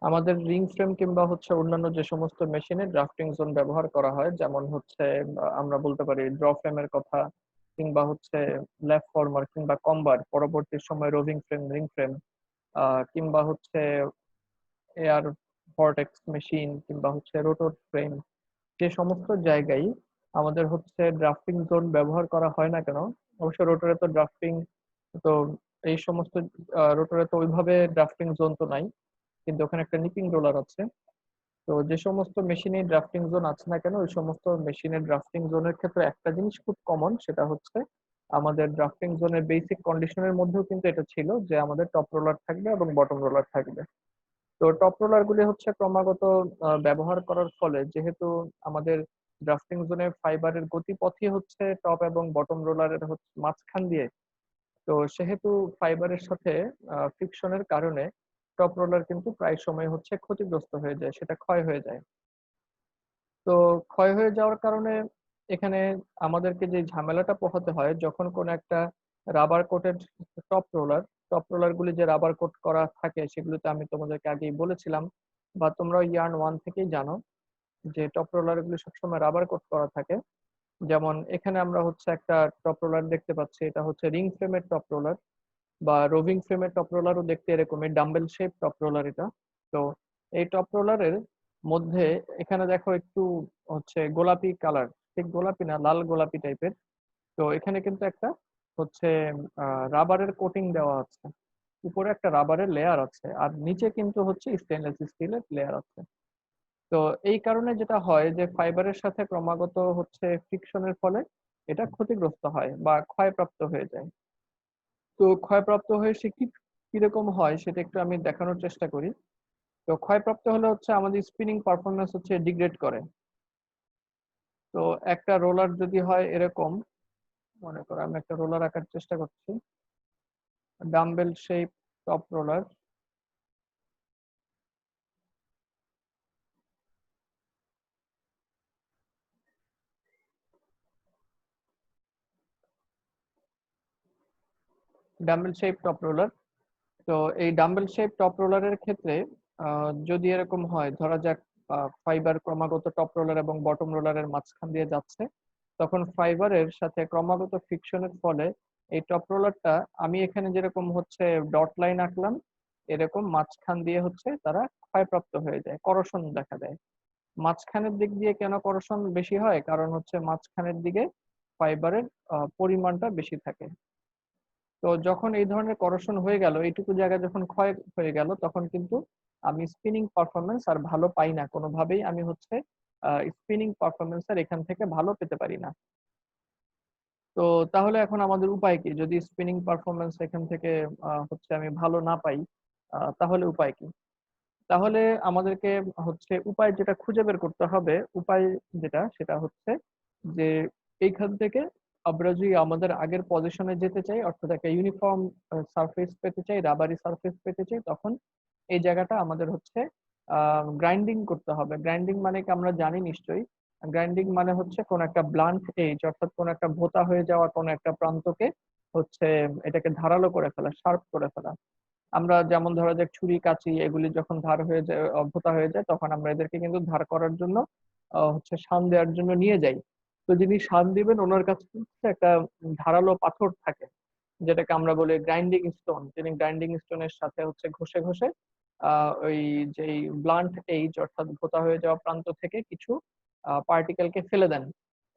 আমাদের ring frame কিংবা হচ্ছে অন্যান্য যে সমস্ত মেশিনে ড্রাফটিং জোন ব্যবহার করা হয়, যেমন হচ্ছে আমরা বলতে পারি ড্র ফ্রেমের কথা, কিংবা হচ্ছে ল্যাপ ফর্মার কিংবা কম্বার, পরবর্তী সময় রোভিং ফ্রেম, রিং ফ্রেম, কিংবা হচ্ছে এয়ার ভর্টেক্স মেশিন, কিংবা হচ্ছে রোটর ফ্রেম, যে সমস্ত জায়গায় আমাদের হচ্ছে ড্রাফটিং জোন ব্যবহার করা হয় না কেন। অবশ্য রোটরে তো ড্রাফটিং, তো এই সমস্ত রোটরে তো ওইভাবে ড্রাফটিং জোন তো নাই, কিন্তু ওখানে একটা নিপিং রোলার আছে। তো যে সমস্ত মেশিনে ড্রাফটিং জোন আছে না কেন, ওই সমস্ত মেশিনের ড্রাফটিং জোনের ক্ষেত্রে একটা জিনিস খুব কমন, সেটা হচ্ছে আমাদের ড্রাফটিং জোনের বেসিক কন্ডিশনের মধ্যেও কিন্তু এটা ছিল যে আমাদের টপ রোলার থাকবে এবং বটম রোলার থাকবে। তো টপ রোলার গুলি হচ্ছে ক্রমাগত ব্যবহার করার ফলে, যেহেতু আমাদের ড্রাফটিং জোনের ফাইবারের গতিপথই হচ্ছে টপ এবং বটম রোলারের মাঝখান দিয়ে, তো সেহেতু ফাইবারের সাথে ফ্রিকশনের কারণে টপ রোলার কিন্তু প্রায় সময় হচ্ছে ক্ষতিগ্রস্ত হয়ে যায়, সেটা ক্ষয় হয়ে যায়। তো ক্ষয় হয়ে যাওয়ার কারণে এখানে আমাদেরকে যে ঝামেলাটা পোহাতে হয়, যখন কোন একটা rubber coated top roller, top roller গুলি যে রাবার কোট করা থাকে সেগুলোতে আমি তোমাদেরকে আগেই বলেছিলাম, বা তোমরা ইয়ার্ন ওয়ান থেকেই জানো যে টপ রোলার গুলি সবসময় রাবার কোট করা থাকে। যেমন এখানে আমরা হচ্ছে একটা টপ রোলার দেখতে পাচ্ছি, এটা হচ্ছে রিং ফ্রেমের টপ রোলার, বা রোভিং ফ্রেমের টপ রোলারও দেখতে এরকমই, ডাম্বেল শেপ টপ রোলার এটা। তো এই টপ রোলারের মধ্যে এখানে দেখো একটু হচ্ছে গোলাপি কালার, ঠিক গোলাপি না, লাল গোলাপি টাইপের। তো এখানে কিন্তু একটা হচ্ছে রাবারের কোটিং দেওয়া আছে, উপরে একটা রাবারের লেয়ার আছে, আর নিচে কিন্তু হচ্ছে স্টেনলেস স্টিলের লেয়ার আছে। তো এই কারণে যেটা হয় যে ফাইবারের সাথে ক্রমাগত হচ্ছে ফ্রিকশনের ফলে এটা ক্ষতিগ্রস্ত হয় বা ক্ষয়প্রাপ্ত হয়ে যায়। তো ক্ষয়প্রাপ্ত হয়ে সে কি কিরকম হয় সেটা একটু আমি দেখানোর চেষ্টা করি। তো ক্ষয়প্রাপ্ত হলে হচ্ছে আমাদের স্পিনিং পারফরমেন্স হচ্ছে ডিগ্রেড করে। তো একটা রোলার যদি হয় এরকম, মনে করো আমি একটা রোলার আঁকার চেষ্টা করছি, dumbbell shape top roller. Dumbbell shape top roller. তো এই ডাম্বেল শেপ টপ রোলারের ক্ষেত্রে যদি এরকম হয়, ধরা যাক ফাইবার ক্রমাগত টপ রোলার এবং বটম রোলারের মাঝখান দিয়ে যাচ্ছে, তখন ফাইবারের সাথে ক্রমাগত ফ্রিকশনের ফলে এই টপ রোলারটা, আমি এখানে যেরকম হচ্ছে ডট লাইন আঁকলাম, এরকম মাঝখান দিয়ে হচ্ছে তারা ক্ষয়প্রাপ্ত হয়ে যায়, করশন দেখা দেয়। মাঝখানের দিক দিয়ে কেন করশন বেশি হয়? কারণ হচ্ছে মাঝখানের দিকে ফাইবারের পরিমাণটা বেশি থাকে। তো যখন এই ধরনের করশন হয়ে গেল, এইটুকু জায়গা যখন ক্ষয় হয়ে গেল, তখন কিন্তু আমি স্পিনিং পারফরমেন্স আর ভালো পাই না, কোনোভাবেই আমি হচ্ছে স্পিনিং পারফরমেন্স আর এখান থেকে ভালো পেতে পারি না। তো তাহলে এখন আমাদের উপায় কি, যদি স্পিনিং পারফরমেন্স এখান থেকে হচ্ছে আমি ভালো না পাই, তাহলে উপায় কি? তাহলে আমাদেরকে হচ্ছে উপায় যেটা খুঁজে বের করতে হবে, উপায় যেটা সেটা হচ্ছে যে এইখান থেকে আমরা যদি আমাদের আগের পজিশনে যেতে চাই, অর্থাৎ একটা ইউনিফর্ম সারফেস পেতে চাই, রাবারি সারফেস পেতে চাই, তখন এই জায়গাটা আমাদের হচ্ছে গ্রাইন্ডিং করতে হবে। গ্রাইন্ডিং মানে কি আমরা জানি নিশ্চয়ই। গ্রাইন্ডিং মানে হচ্ছে কোন একটা ব্লান্ট এজ, অর্থাৎ কোন একটা ভোঁতা হয়ে যাওয়া কোন একটা প্রান্তকে হচ্ছে এটাকে ধারালো করে ফেলা, শার্প করে ফেলা। আমরা যেমন ধরা যাক ছুরি কাঁচি এগুলি যখন ধার হয়ে যায়, ভোঁতা হয়ে যায়, তখন আমরা এদেরকে কিন্তু ধার করার জন্য হচ্ছে শান দেওয়ার জন্য নিয়ে যাই। তো যিনি শান দিবেন ওনার কাছে হচ্ছে একটা ধারালো পাথর থাকে, যেটাকে আমরা বলি গ্রাইন্ডিং স্টোন। তিনি গ্রাইন্ডিং স্টোনের সাথে হচ্ছে ঘষে ঘষে ওই যেই ব্লান্ট এজ, অর্থাৎ ভোঁতা হয়ে যাওয়া প্রান্ত থেকে কিছু পার্টিকেলকে ফেলে দেন।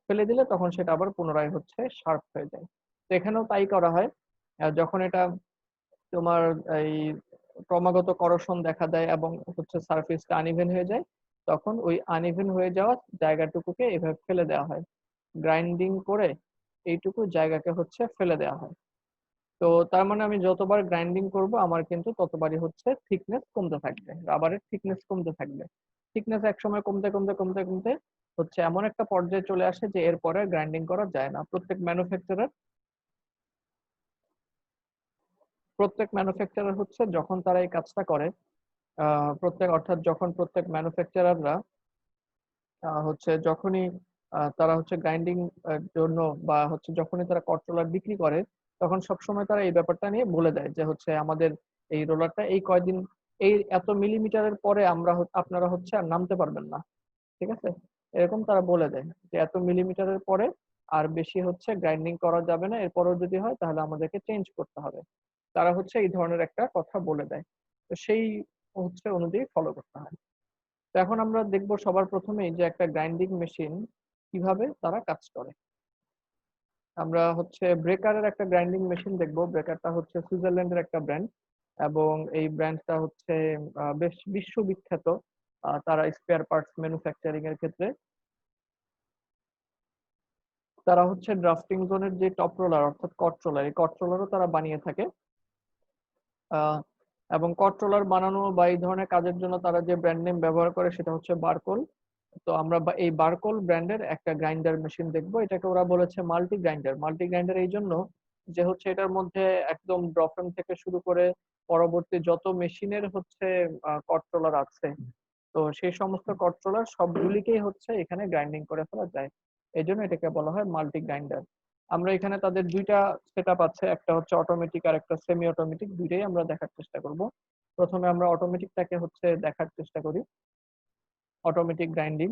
ফেলে দিলে তখন সেটা আবার পুনরায় হচ্ছে শার্প হয়ে যায়। তো এখানেও তাই করা হয়। যখন এটা তোমার এই ক্রমাগত করশন দেখা দেয় এবং হচ্ছে সারফেসটা আনইভেন হয়ে যায়, তখন ওই আনইভেন হয়ে যাওয়া জায়গাটুকুকে এভাবে ফেলে দেওয়া হয়, গ্রাইন্ডিং করে এইটুকু জায়গাকে হচ্ছে ফেলে দেওয়া হয়। তো তার মানে আমি যতবার গ্রাইন্ডিং করব আমার কিন্তু ততবারই হচ্ছে থিকনেস কমতে থাকবে, রাবারের থিকনেস কমতে থাকবে। থিকনেস এক সময় কমতে কমতে কমতে কমতে হচ্ছে এমন একটা পর্যায়ে চলে আসে যে এরপরে গ্রাইন্ডিং করা যায় না। প্রত্যেক ম্যানুফ্যাকচারার হচ্ছে যখন তারা এই কাজটা করে, অর্থাৎ যখন প্রত্যেক ম্যানুফ্যাকচারাররা হচ্ছে যখনই তারা হচ্ছে গ্রাইন্ডিং জন্য, বা হচ্ছে যখনই তারা কট রোলার বিক্রি করে, তখন সবসময় তারা এই ব্যাপারটা নিয়ে বলে দেয় যে হচ্ছে আমাদের এই রোলারটা এই কয়দিন এই এত মিলিমিটারের পরে আপনারা হচ্ছে আর নামতে পারবেন না। ঠিক আছে, এরকম তারা বলে দেয় যে এত মিলিমিটারের পরে আর বেশি হচ্ছে গ্রাইন্ডিং করা যাবে না, এরপরেও যদি হয় তাহলে আমাদেরকে চেঞ্জ করতে হবে। তারা হচ্ছে এই ধরনের একটা কথা বলে দেয়। তো সেই হচ্ছে অনুযায়ী ফলো করতে হয়। তো এখন আমরা দেখবো সবার প্রথমেই যে একটা গ্রাইন্ডিং মেশিন কিভাবে তারা কাজ করে। আমরা হচ্ছে ব্রেকারের একটা গ্রাইন্ডিং মেশিন দেখবো। ব্রেকারটা হচ্ছে সুইজারল্যান্ডের একটা ব্র্যান্ড, এবং এই ব্র্যান্ডটা হচ্ছে বেশ বিশ্ববিখ্যাত। তারা স্পেয়ার পার্টস ম্যানুফ্যাকচারিং এর ক্ষেত্রে তারা হচ্ছে ড্রাফটিং জোনের যে টপ রোলার অর্থাৎ কট রোলার, এই কট রোলারও তারা বানিয়ে থাকে। আহ, এবং কট রোলার বানানো বা এই ধরনের কাজের জন্য তারা যে ব্র্যান্ড নেম ব্যবহার করে সেটা হচ্ছে বারকোল। তো আমরা এই বারকোল ব্র্যান্ডের একটা গ্রাইন্ডার মেশিন দেখবো। এটাকে ওরা বলেছে মাল্টি গ্রাইন্ডার। মাল্টি গ্রাইন্ডার এই জন্য যে হচ্ছে এটার মধ্যে একদম ড্রফেম থেকে শুরু করে পরবর্তী যত মেশিনের হচ্ছে কন্ট্রোলার আছে, তো সেই সমস্ত কন্ট্রোলার সবগুলিকেই হচ্ছে এখানে গ্রাইন্ডিং করে ফেলা যায়। এই জন্য এটাকে বলা হয় মাল্টি গ্রাইন্ডার। আমরা এখানে তাদের দুইটা সেট আপ আছে, একটা হচ্ছে অটোমেটিক আর একটা সেমি অটোমেটিক, দুইটাই আমরা দেখার চেষ্টা করব। প্রথমে আমরা অটোমেটিকটাকে হচ্ছে দেখার চেষ্টা করি। অটোমেটিক গ্রাইন্ডিং,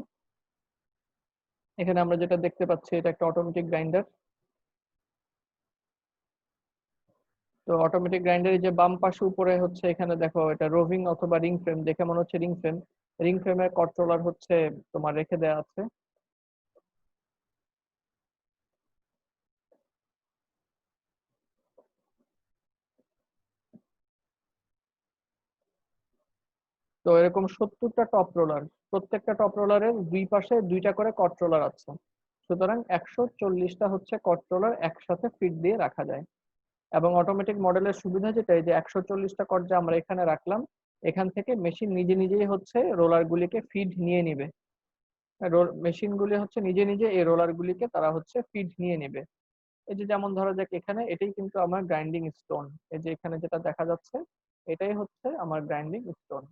এখানে আমরা যেটা দেখতে পাচ্ছি এটা একটা অটোমেটিক গ্রাইন্ডার। তো অটোমেটিক গ্রাইন্ডারের যে বাম পাশে উপরে হচ্ছে এখানে দেখো এটা রোভিং অথবা রিং ফ্রেম, দেখে মনে হচ্ছে রিং ফ্রেম। রিং ফ্রেমের কন্ট্রোলার হচ্ছে তোমার রেখে দেওয়া আছে। তো এরকম 70টা টপ রোলার, প্রত্যেকটা টপ রোলারের দুই পাশে দুইটা করে কন্ট্রোলার আছে। সুতরাং 140টা হচ্ছে কন্ট্রোলার একসাথে ফিট দিয়ে রাখা যায়। এবং অটোমেটিক মডেলের সুবিধা যেটা, এই যে 140টা কর্ড যে আমরা এখানে রাখলাম, এখান থেকে মেশিন নিজে নিজেই হচ্ছে রোলার গুলিকে ফিড নিয়ে নিবে। মেশিন গুলি হচ্ছে নিজে নিজে এই রোলার গুলিকে তারা হচ্ছে ফিড নিয়ে নেবে। এই যে যেমন ধরো যাক এখানে এটাই কিন্তু আমার গ্রাইন্ডিং স্টোন। এই যে এখানে যেটা দেখা যাচ্ছে এটাই হচ্ছে আমার গ্রাইন্ডিং স্টোন।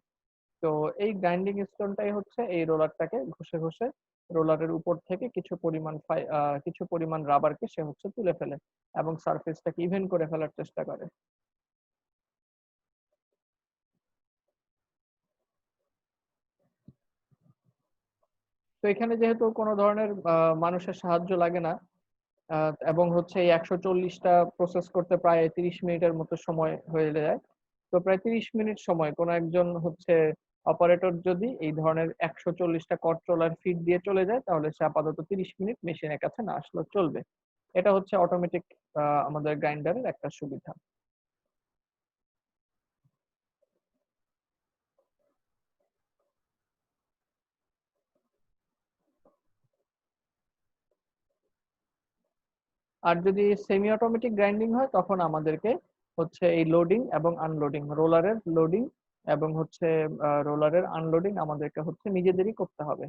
তো এই গ্রাইন্ডিং স্টোনটাই হচ্ছে এই রোলারটাকে ঘষে ঘষে রোলারের উপর থেকে কিছু পরিমাণ রাবারকে সে হচ্ছে তুলে ফেলে এবং সারফেসটাকে ইভেন করে ফেলার চেষ্টা করে। তো এখানে যেহেতু কোনো ধরনের মানুষের সাহায্য লাগে না, এবং হচ্ছে এই 140টা প্রসেস করতে প্রায় 30 মিনিটের মতো সময় হয়ে যায়। তো প্রায় 30 মিনিট সময় কোনো একজন হচ্ছে অপারেটর যদি এই ধরনের 140টা কন্ট্রোলার ফিড দিয়ে চলে যায়, তাহলে সে আপাতত 30 মিনিট মেশিনের কাছে না আসলেও চলবে। এটা হচ্ছে অটোমেটিক আমাদের গ্রাইন্ডারের একটা সুবিধা। আর যদি সেমি অটোমেটিক গ্রাইন্ডিং হয় তখন আমাদেরকে হচ্ছে এই লোডিং এবং আনলোডিং, রোলারের লোডিং এবং হচ্ছে রোলারের আনলোডিং আমাদেরকে হচ্ছে নিজেদেরই করতে হবে।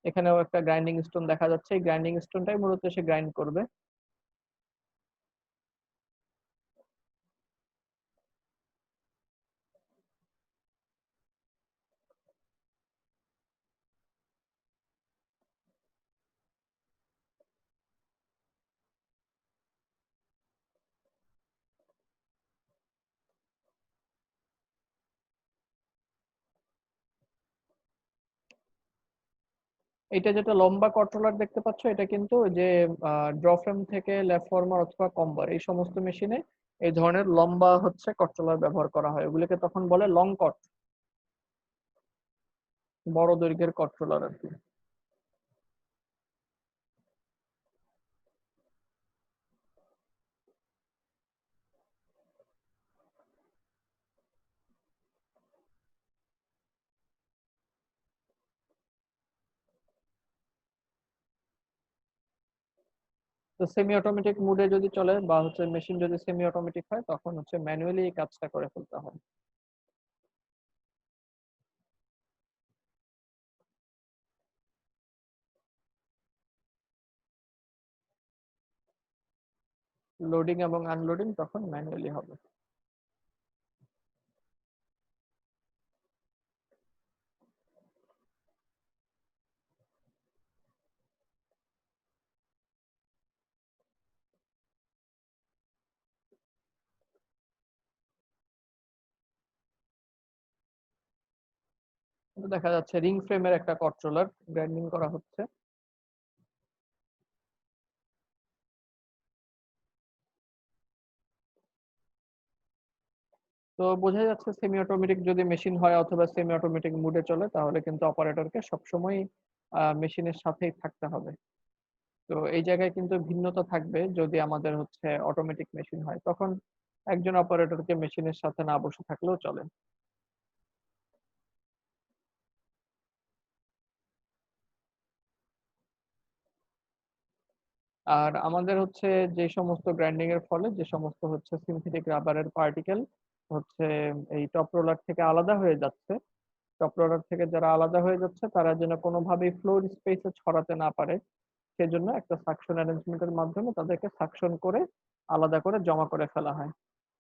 এখানেও একটা গ্রাইন্ডিং স্টোন দেখা যাচ্ছে, এই গ্রাইন্ডিং স্টোনটাই মূলত সে গ্রাইন্ড করবে। এটা যেটা লম্বা কন্ট্রোলার দেখতে পাচ্ছ, এটা কিন্তু ওই যে ড্রফ্রেম থেকে ল্যাপফর্মার অথবা কম্বার এই সমস্ত মেশিনে এই ধরনের লম্বা হচ্ছে কন্ট্রোলার ব্যবহার করা হয়, ওগুলোকে তখন বলে লং কট, বড় দৈর্ঘ্যের কন্ট্রোলার আর কি। তো সেমি অটোমেটিক মুডে যদি চলে বা হচ্ছে মেশিন যদি সেমি অটোমেটিক হয় তখন হচ্ছে ম্যানুয়ালি এই কাজটা করে ফেলতে হয়। লোডিং এবং আনলোডিং তখন ম্যানুয়ালি হবে। দেখা যাচ্ছে রিং ফ্রেমের একটা কন্ট্রোলার গ্রাইন্ডিং করা হচ্ছে। তো বোঝা যাচ্ছে সেমি অটোমেটিক যদি মেশিন হয় অথবা সেমি অটোমেটিক মুডে চলে তাহলে কিন্তু অপারেটরকে সবসময় মেশিনের সাথেই থাকতে হবে। তো এই জায়গায় কিন্তু ভিন্নতা থাকবে যদি আমাদের হচ্ছে অটোমেটিক মেশিন হয়, তখন একজন অপারেটরকে মেশিনের সাথে না বসে থাকলেও চলে। আর আমাদের হচ্ছে যে সমস্ত গ্রাইন্ডিং এর ফলে যে সমস্ত হচ্ছে সিনথেটিক রাবারের পার্টিকেল হচ্ছে এই টপ রোলার থেকে আলাদা হয়ে যাচ্ছে, টপ রোলার থেকে যারা আলাদা হয়ে যাচ্ছে তারা যেন কোনোভাবেই ফ্লোর স্পেসে ছড়াতে না পারে, সেজন্য একটা সাকশন অ্যারেঞ্জমেন্টের মাধ্যমে তাদেরকে সাকশন করে আলাদা করে জমা করে ফেলা হয়।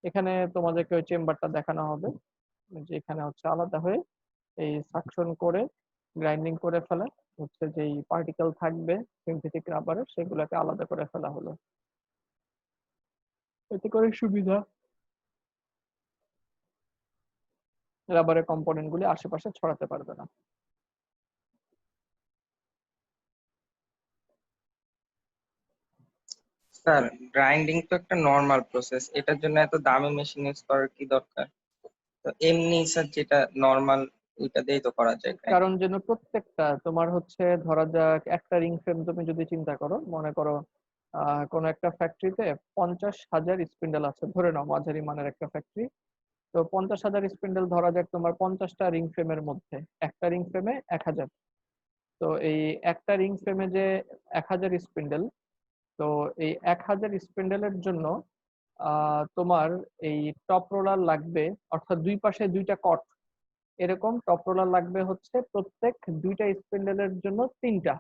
এখানে তোমাদেরকে ওই চেম্বারটা দেখানো হবে, যে এখানে হচ্ছে আলাদা হয়ে এই সাকশন করে গ্রাইন্ডিং করে ফেলা হচ্ছে যেই পার্টিকেল থাকবে সিনথেটিক রাবারের সেগুলোকে আলাদা করে ফেলা হলো। এতে করে সুবিধা, রাবারের কম্পোনেন্ট গুলি আশেপাশে ছড়াতে পারবে না। স্যার, গ্রাইন্ডিং তো একটা নর্মাল প্রসেস, এটার জন্য এত দামি মেশিন ইউজ করার কি দরকার? তো এমনি স্যার যেটা নর্মাল ওইটা দিয়েই তো করা যায় কারণ গ্রাইন্ডিং। যেন প্রত্যেকটা তোমার হচ্ছে ধরা যাক একটা রিং ফ্রেম তুমি যদি চিন্তা করো, মনে করো কোনো একটা ফ্যাক্টরিতে 50,000 স্পিন্ডেল আছে, ধরে নাও মাঝারি মানের একটা ফ্যাক্টরি। তো 50,000 স্পিন্ডেল ধরা যাক তোমার 50টা রিং ফ্রেমের মধ্যে, একটা রিং ফ্রেমে 1,000। তো এই একটা রিং ফ্রেমে যে 1,000 স্পিন্ডেল, তো এই 1,000 স্পিন্ডেলের জন্য তোমার এই টপ রোলার লাগবে, অর্থাৎ দুই পাশে দুইটা কট, এরকম টপ রোলার লাগবে হচ্ছে প্রত্যেক দুইটা স্পিন্ডেলের জন্য তিনটা।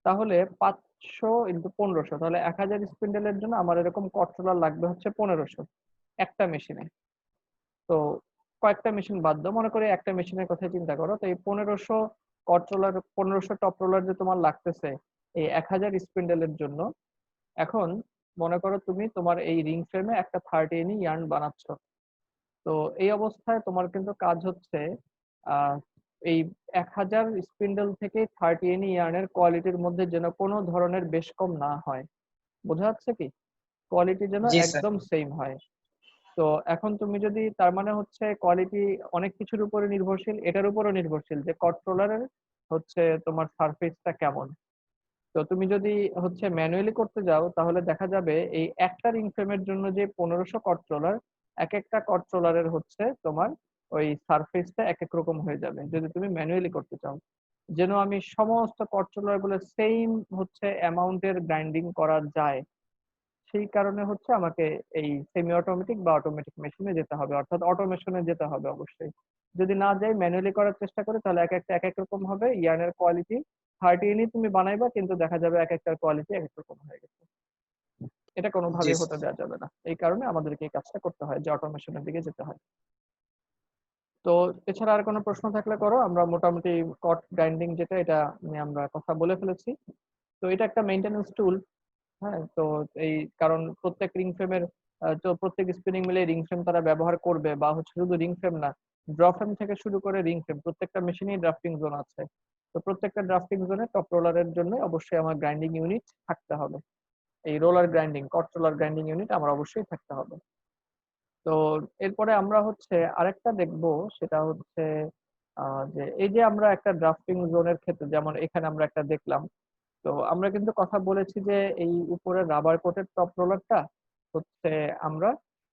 তাহলে 500 × 1500, তাহলে 1,000 স্পিন্ডেলের জন্য আমার এরকম কট রোলার লাগবে হচ্ছে 1500 একটা মেশিনে। তো কয়েকটা মেশিন বাদ দাও, মনে করে একটা মেশিনের কথা চিন্তা করো, তো এই 1500 কট রোলার, 1500 টপ রোলার যে তোমার লাগতেছে এই 1,000 স্পিন্ডেলের জন্য। এখন মনে করো তুমি তোমার এই রিং ফ্রেমে একটা 30 এনি ইয়ার্ন বানাচ্ছ। তো এই অবস্থায় তোমার কিন্তু কাজ হচ্ছে আহ এই 1,000 স্পিন্ডেল থেকে 30 এনি ইয়ার্নের কোয়ালিটির মধ্যে যেন কোনো ধরনের বেশ কম না হয়। বোঝা যাচ্ছে কি? কোয়ালিটি যেন জি স্যার। একদম সেম হয়। তো এখন তুমি যদি, তার মানে হচ্ছে কোয়ালিটি অনেক কিছুর উপরে নির্ভরশীল, এটার উপরও নির্ভরশীল যে কন্ট্রোলারের হচ্ছে তোমার সারফেসটা কেমন। তো তুমি যদি হচ্ছে ম্যানুয়ালি করতে যাও তাহলে দেখা যাবে এই একটা রিং ফ্রেমের জন্য যে 1500 কন্ট্রোলার, এক একটা কন্ট্রোলারের হচ্ছে তোমার ওই সারফেসটা এক এক রকম হয়ে যাবে যদি তুমি ম্যানুয়ালি করতে চাও। যেন আমি সমস্ত কন্ট্রোলার গুলো সেম হচ্ছে অ্যামাউন্টের গ্রাইন্ডিং করা যায়, সেই কারণে হচ্ছে আমাকে এই সেমি অটোমেটিক বা অটোমেটিক মেশিনে যেতে হবে, অর্থাৎ অটোমেশনে যেতে হবে অবশ্যই। যদি না যাই ম্যানুয়ালি করার চেষ্টা করি তাহলে এক একটা এক এক রকম হবে, ইয়ার্নের কোয়ালিটি 30 তুমি বানাইবা কিন্তু দেখা যাবে এক একটার কোয়ালিটি এক এক রকম হয়ে গেছে। এটা জি কোনোভাবেই হতে স্যার। দেওয়া যাবে না, এই কারণে আমাদেরকে এই কাজটা করতে হয় যে অটোমেশনের দিকে যেতে হয়। তো এছাড়া আর কোনো প্রশ্ন থাকলে করো, আমরা মোটামুটি কট গ্রাইন্ডিং যেটা এটা নিয়ে আমরা কথা বলে ফেলেছি। তো এটা একটা মেইনটেনেন্স টুল। হ্যাঁ, তো এই কারণ প্রত্যেক রিং ফ্রেমের, তো প্রত্যেক স্পিনিং মিলে রিং ফ্রেম তারা ব্যবহার করবে, বা হচ্ছে শুধু রিং ফ্রেম না, ড্র ফ্রেম থেকে শুরু করে রিং ফ্রেম প্রত্যেকটা মেশিনেই ড্রাফটিং জোন আছে। তো প্রত্যেকটা ড্রাফটিং জোনে টপ রোলারের জন্য অবশ্যই আমার গ্রাইন্ডিং ইউনিট থাকতে হবে। এই রোলার গ্রাইন্ডিং, কট রোলার গ্রাইন্ডিং ইউনিট আমার অবশ্যই থাকতে হবে। তো এরপরে আমরা হচ্ছে আরেকটা দেখব, সেটা হচ্ছে যে এই যে আমরা একটা ড্রাফটিং জোনের ক্ষেত্রে যেমন এখানে আমরা একটা দেখলাম, তো আমরা কিন্তু কথা বলেছি যে এই উপরে রাবার কোটেড টপ রোলারটা হচ্ছে আমরা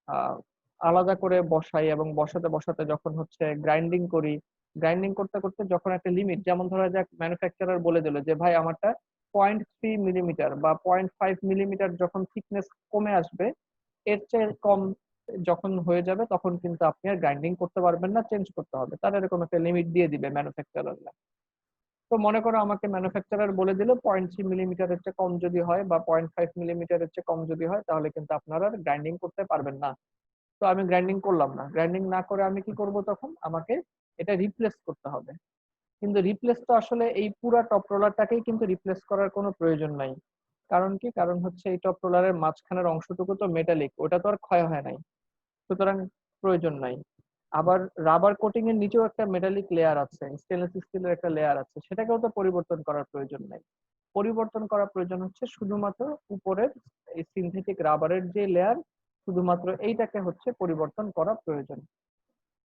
আহ, আলাদা করে বসাই, এবং বসাতে বসাতে যখন হচ্ছে গ্রাইন্ডিং করি, গ্রাইন্ডিং করতে করতে যখন একটা লিমিট, যেমন ধরা যাক ম্যানুফ্যাকচারার বলে দিল যে ভাই আমারটা 0.3 মিলিমিটার বা 0.5 মিলিমিটার যখন থিকনেস কমে আসবে, এর চেয়ে কম যখন হয়ে যাবে তখন কিন্তু আপনি আর গ্রাইন্ডিং করতে পারবেন না, চেঞ্জ করতে হবে, তার এরকম একটা লিমিট দিয়ে দিবে ম্যানুফ্যাকচারার। তো মনে করো আমাকে ম্যানুফ্যাকচারার বলে দিল 0.3 মিলিমিটারের চেয়ে কম যদি হয় বা 0.5 মিলিমিটারের চেয়ে কম যদি হয় তাহলে কিন্তু আপনারা গ্রাইন্ডিং করতে পারবেন না। তো আমি গ্রাইন্ডিং করলাম না, গ্রাইন্ডিং না করে আমি কি করব, তখন আমাকে এটা রিপ্লেস করতে হবে। কিন্তু রিপ্লেস তো আসলে এই পুরা টপ রোলারটাকেই কিন্তু রিপ্লেস করার কোনো প্রয়োজন নাই। কারণ কি, কারণ হচ্ছে এই টপ রোলারের মাঝখানের অংশটুকু তো মেটালিক, ওটা তো আর ক্ষয় হয় নাই, সুতরাং প্রয়োজন নাই। আবার রাবার কোটিং এর নিচেও একটা মেটালিক লেয়ার আছে, স্টেনলেস স্টিলের একটা লেয়ার আছে, সেটাকেও তো পরিবর্তন করার প্রয়োজন নেই। পরিবর্তন করার প্রয়োজন হচ্ছে শুধুমাত্র উপরের এই সিনথেটিক রাবারের যে লেয়ার, শুধুমাত্র এইটাকে হচ্ছে পরিবর্তন করা প্রয়োজন।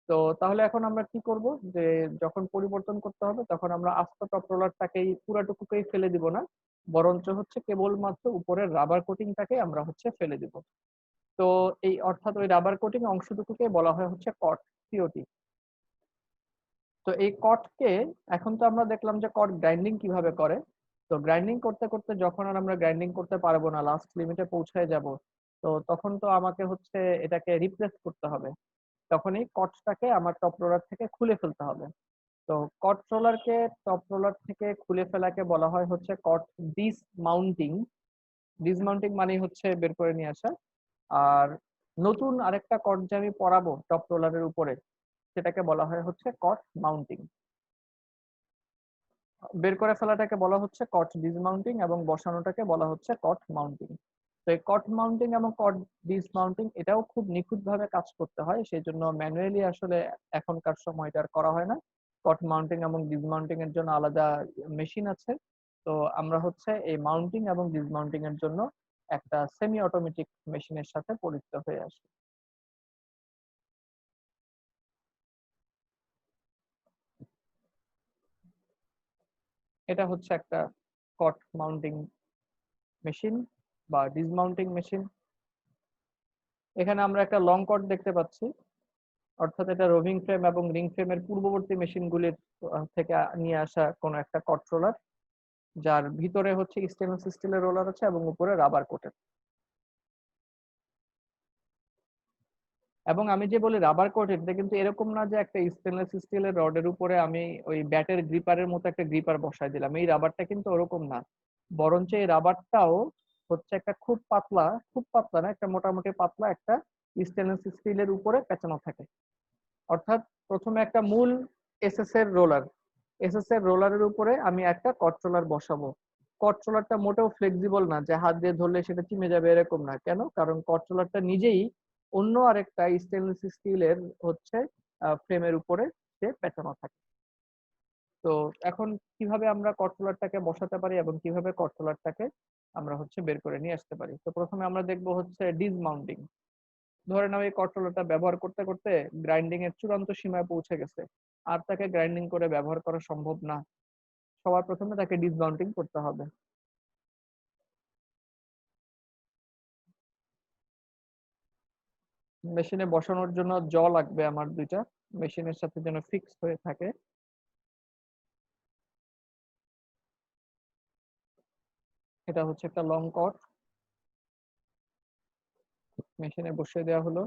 তো তাহলে এখন আমরা কি করব, যে যখন পরিবর্তন করতে হবে তখন আমরা আস্ত টপ রোলারটাকেই পুরাটুকুকেই ফেলে দিব না, বরঞ্চ হচ্ছে কেবলমাত্র উপরের রাবার কোটিংটাকে আমরা হচ্ছে ফেলে দিব। তো এই অর্থাৎ ওই রাবার কোটিং অংশটুকুকে বলা হয় হচ্ছে কট, সিওটি। তো এই কটকে এখন তো আমরা দেখলাম যে কট গ্রাইন্ডিং কিভাবে করে। তো গ্রাইন্ডিং করতে করতে যখন আর আমরা গ্রাইন্ডিং করতে পারবো না, লাস্ট লিমিটে পৌঁছায় যাব, তো তখন তো আমাকে হচ্ছে এটাকে রিপ্লেস করতে হবে। তখনই কটটাকে আমার টপ রোলার থেকে খুলে ফেলতে হবে। তো কট রোলারকে টপ রোলার থেকে খুলে ফেলাকে বলা হয় হচ্ছে কট ডিসমাউন্টিং। ডিসমাউন্টিং মানে হচ্ছে বের করে নিয়ে আসা। আর নতুন আরেকটা কট যে আমি পরাবো টপ রোলারের উপরে, সেটাকে বলা হয় হচ্ছে কট মাউন্টিং। বের করে ফেলাটাকে বলা হচ্ছে কট ডিসমাউন্টিং এবং বসানোটাকে বলা হচ্ছে কট মাউন্টিং। তো এই কট মাউন্টিং এবং কট ডিসমাউন্টিং এটাও খুব নিখুঁত ভাবে কাজ করতে হয়, সেই জন্য ম্যানুয়ালি আসলে এখনকার সময় এটা আর করা হয় না। কট মাউন্টিং এবং ডিসমাউন্টিং এর জন্য আলাদা মেশিন আছে। তো আমরা হচ্ছে এই মাউন্টিং এবং ডিসমাউন্টিং এর জন্য একটা সেমি অটোমেটিক মেশিনের সাথে পরিচিত হয়ে আসি। এটা হচ্ছে একটা কট মাউন্টিং মেশিন বা ডিসমাউন্টিং মেশিন। এখানে আমরা একটা লং কট দেখতে পাচ্ছি, অর্থাৎ এটা রোভিং ফ্রেম এবং রিং ফ্রেমের পূর্ববর্তী মেশিনগুলির থেকে নিয়ে আসা কোন একটা কন্ট্রোলার, যার ভিতরে হচ্ছে স্টেনলেস স্টিলের রোলার আছে এবং উপরে রাবার কোটের। এবং আমি যে বলি রাবার কোটেড, এটা কিন্তু এরকম না যে একটা স্টেনলেস স্টিলের রডের উপরে আমি ওই ব্যাটের গ্রিপারের মতো একটা গ্রিপার বসায় দিলাম, এই রাবারটা কিন্তু ওরকম না। বরঞ্চ এই রাবারটাও হচ্ছে একটা খুব পাতলা, খুব পাতলা না, একটা মোটামুটি পাতলা একটা স্টেনলেস স্টিলের উপরে পেঁচানো থাকে। অর্থাৎ প্রথমে একটা মূল এসএস এর রোলার, এসএস এর রোলারের উপরে আমি একটা কন্ট্রোলার বসাবো। কন্ট্রোলারটা মোটেও ফ্লেক্সিবল না যে হাত দিয়ে ধরলে সেটা চিমে যাবে, এরকম না। কেন? কারণ কন্ট্রোলারটা নিজেই অন্য আরেকটা স্টেনলেস স্টিলের হচ্ছে ফ্রেমের উপরে সে পেঁচানো থাকে। তো এখন কিভাবে আমরা কন্ট্রোলারটাকে বসাতে পারি এবং কিভাবে কন্ট্রোলারটাকে আমরা হচ্ছে বের করে নিয়ে আসতে পারি, তো প্রথমে আমরা দেখবো হচ্ছে ডিসমাউন্টিং। ধরে নাও এই কন্ট্রোলারটা ব্যবহার করতে করতে গ্রাইন্ডিং এর চূড়ান্ত সীমায় পৌঁছে গেছে, আর তাকে গ্রাইন্ডিং করে ব্যবহার করা সম্ভব না। সবার প্রথমে তাকে ডিসমাউন্টিং করতে হবে। মেশিনে বসানোর জন্য লাগবে আমার দুইটা, মেশিনের সাথে যেন ফিক্স হয়ে থাকে। এটা হচ্ছে একটা লং কট, মেশিনে বসিয়ে দেওয়া হলো।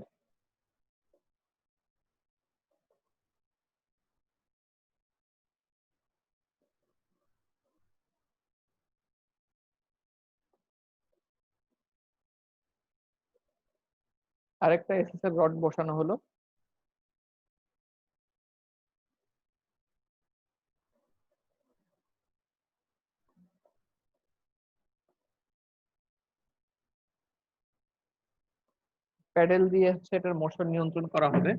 আরেকটা এসএস এর রড বসানো হলো। প্যাডেল দিয়ে হচ্ছে এটার মোশন নিয়ন্ত্রণ করা হবে।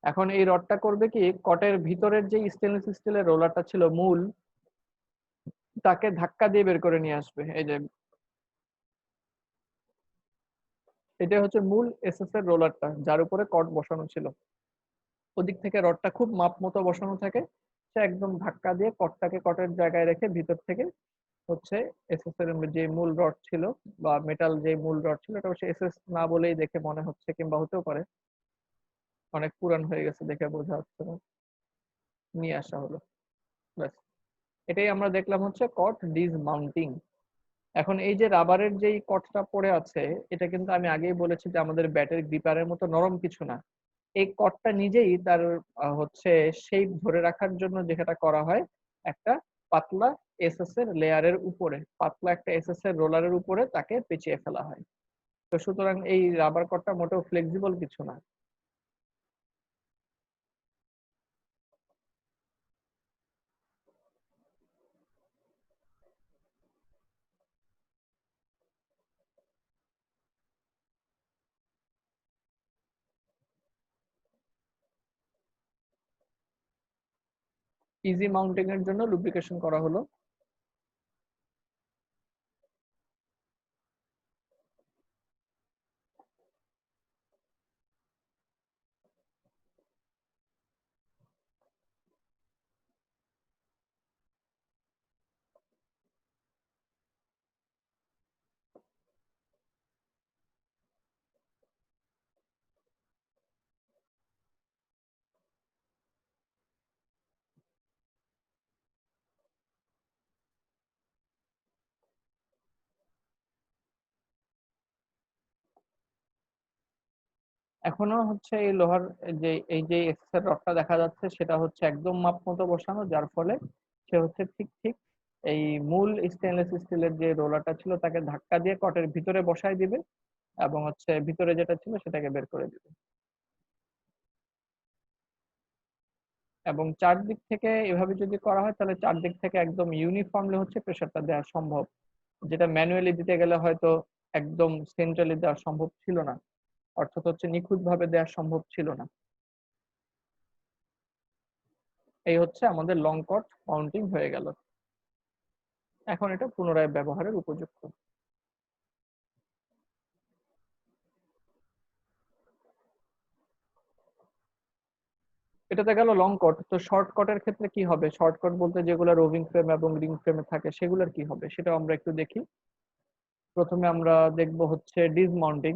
এখন এই রডটা করবে কি, কটের ভিতরের যে স্টেনলেস স্টিলের রোলারটা ছিল মূল, তাকে ধাক্কা দিয়ে বের করে নিয়ে আসবে। এই যে এটা হচ্ছে মূল এসএস এর রোলারটা, যার উপরে কট বসানো ছিল। ওদিক থেকে রডটা খুব মাপ মতো বসানো থাকে, সে একদম ধাক্কা দিয়ে কটটাকে কটের জায়গায় রেখে ভিতর থেকে হচ্ছে এসএস এর যে মূল রড ছিল বা মেটাল যে মূল রড ছিল, এটা হচ্ছে এসএস না বলেই দেখে মনে হচ্ছে, কিংবা হতেও পারে অনেক পুরান হয়ে গেছে দেখে বোঝা যাচ্ছে না, নিয়ে আসা হলো। ব্যাস, এটাই আমরা দেখলাম হচ্ছে কট ডিসমাউন্টিং। এখন এই যে রাবারের যেই কটটা পড়ে আছে, এটা কিন্তু আমি আগেই বলেছি যে আমাদের ব্যাটের গ্রিপারের মতো নরম কিছু না। এই কটটা নিজেই তার হচ্ছে শেপ ধরে রাখার জন্য যেটা করা হয়, একটা পাতলা এসএস এর লেয়ারের উপরে, পাতলা একটা এসএস এর রোলারের উপরে তাকে পেঁচিয়ে ফেলা হয়। তো সুতরাং এই রাবার কটটা মোটেও ফ্লেক্সিবল কিছু না। ইজি মাউন্টিং এর জন্য লুব্রিকেশন করা হলো। এখনো হচ্ছে এই লোহার যে এই যে এক্সের রডটা দেখা যাচ্ছে সেটা হচ্ছে একদম মাপ মতো বসানো, যার ফলে সে হচ্ছে ঠিক ঠিক এই মূল স্টেনলেস স্টিলের যে রোলারটা ছিল তাকে ধাক্কা দিয়ে কটের ভিতরে বসায় দিবে এবং হচ্ছে ভিতরে যেটা ছিল সেটাকে বের করে দিবে। এবং চারদিক থেকে এভাবে যদি করা হয় তাহলে চারদিক থেকে একদম ইউনিফর্মলি হচ্ছে প্রেসারটা দেওয়া সম্ভব, যেটা ম্যানুয়ালি দিতে গেলে হয়তো একদম সেন্ট্রালি দেওয়া সম্ভব ছিল না, অর্থাৎ হচ্ছে নিখুঁত ভাবে দেওয়া সম্ভব ছিল না। এই হচ্ছে আমাদের লং কট মাউন্টিং হয়ে গেল। এখন এটা পুনরায় ব্যবহারের উপযুক্ত। এটাতে গেল লং কট। তো শর্ট কটের ক্ষেত্রে কি হবে? শর্ট কট বলতে যেগুলো রোভিং ফ্রেম এবং রিং ফ্রেমে থাকে সেগুলোর কি হবে সেটাও আমরা একটু দেখি। প্রথমে আমরা দেখব হচ্ছে ডিসমাউন্টিং।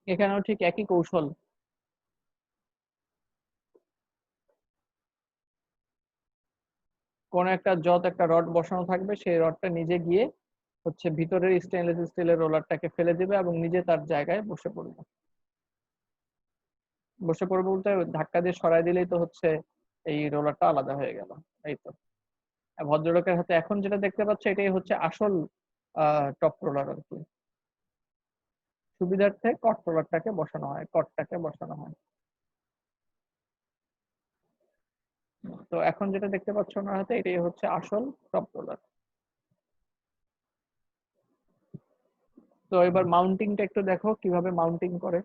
এখানেও ঠিক একই কৌশল। কোন একটা একটা রড বসানো থাকবে, সেই রডটা নিজে গিয়ে হচ্ছে ভিতরের স্টেনলেস স্টিলের রোলারটাকে ফেলে দিবে এবং নিজে তার জায়গায় বসে পড়বে। বসে পড়বে বলতে ধাক্কা দিয়ে সরাই দিলেই তো হচ্ছে এই রোলারটা আলাদা হয়ে গেল। এই তো ভদ্রলোকের হাতে এখন যেটা দেখতে পাচ্ছে এটাই হচ্ছে আসল টপ রোলার আর কি। সুবিধার্থে কট রোলারটাকে বসানো হয়, কটটাকে বসানো হয়। তো এখন যেটা দেখতে পাচ্ছ ওনার হাতে এটাই হচ্ছে আসল টপ রোলার। তো এবার মাউন্টিংটা একটু দেখো কিভাবে মাউন্টিং করে।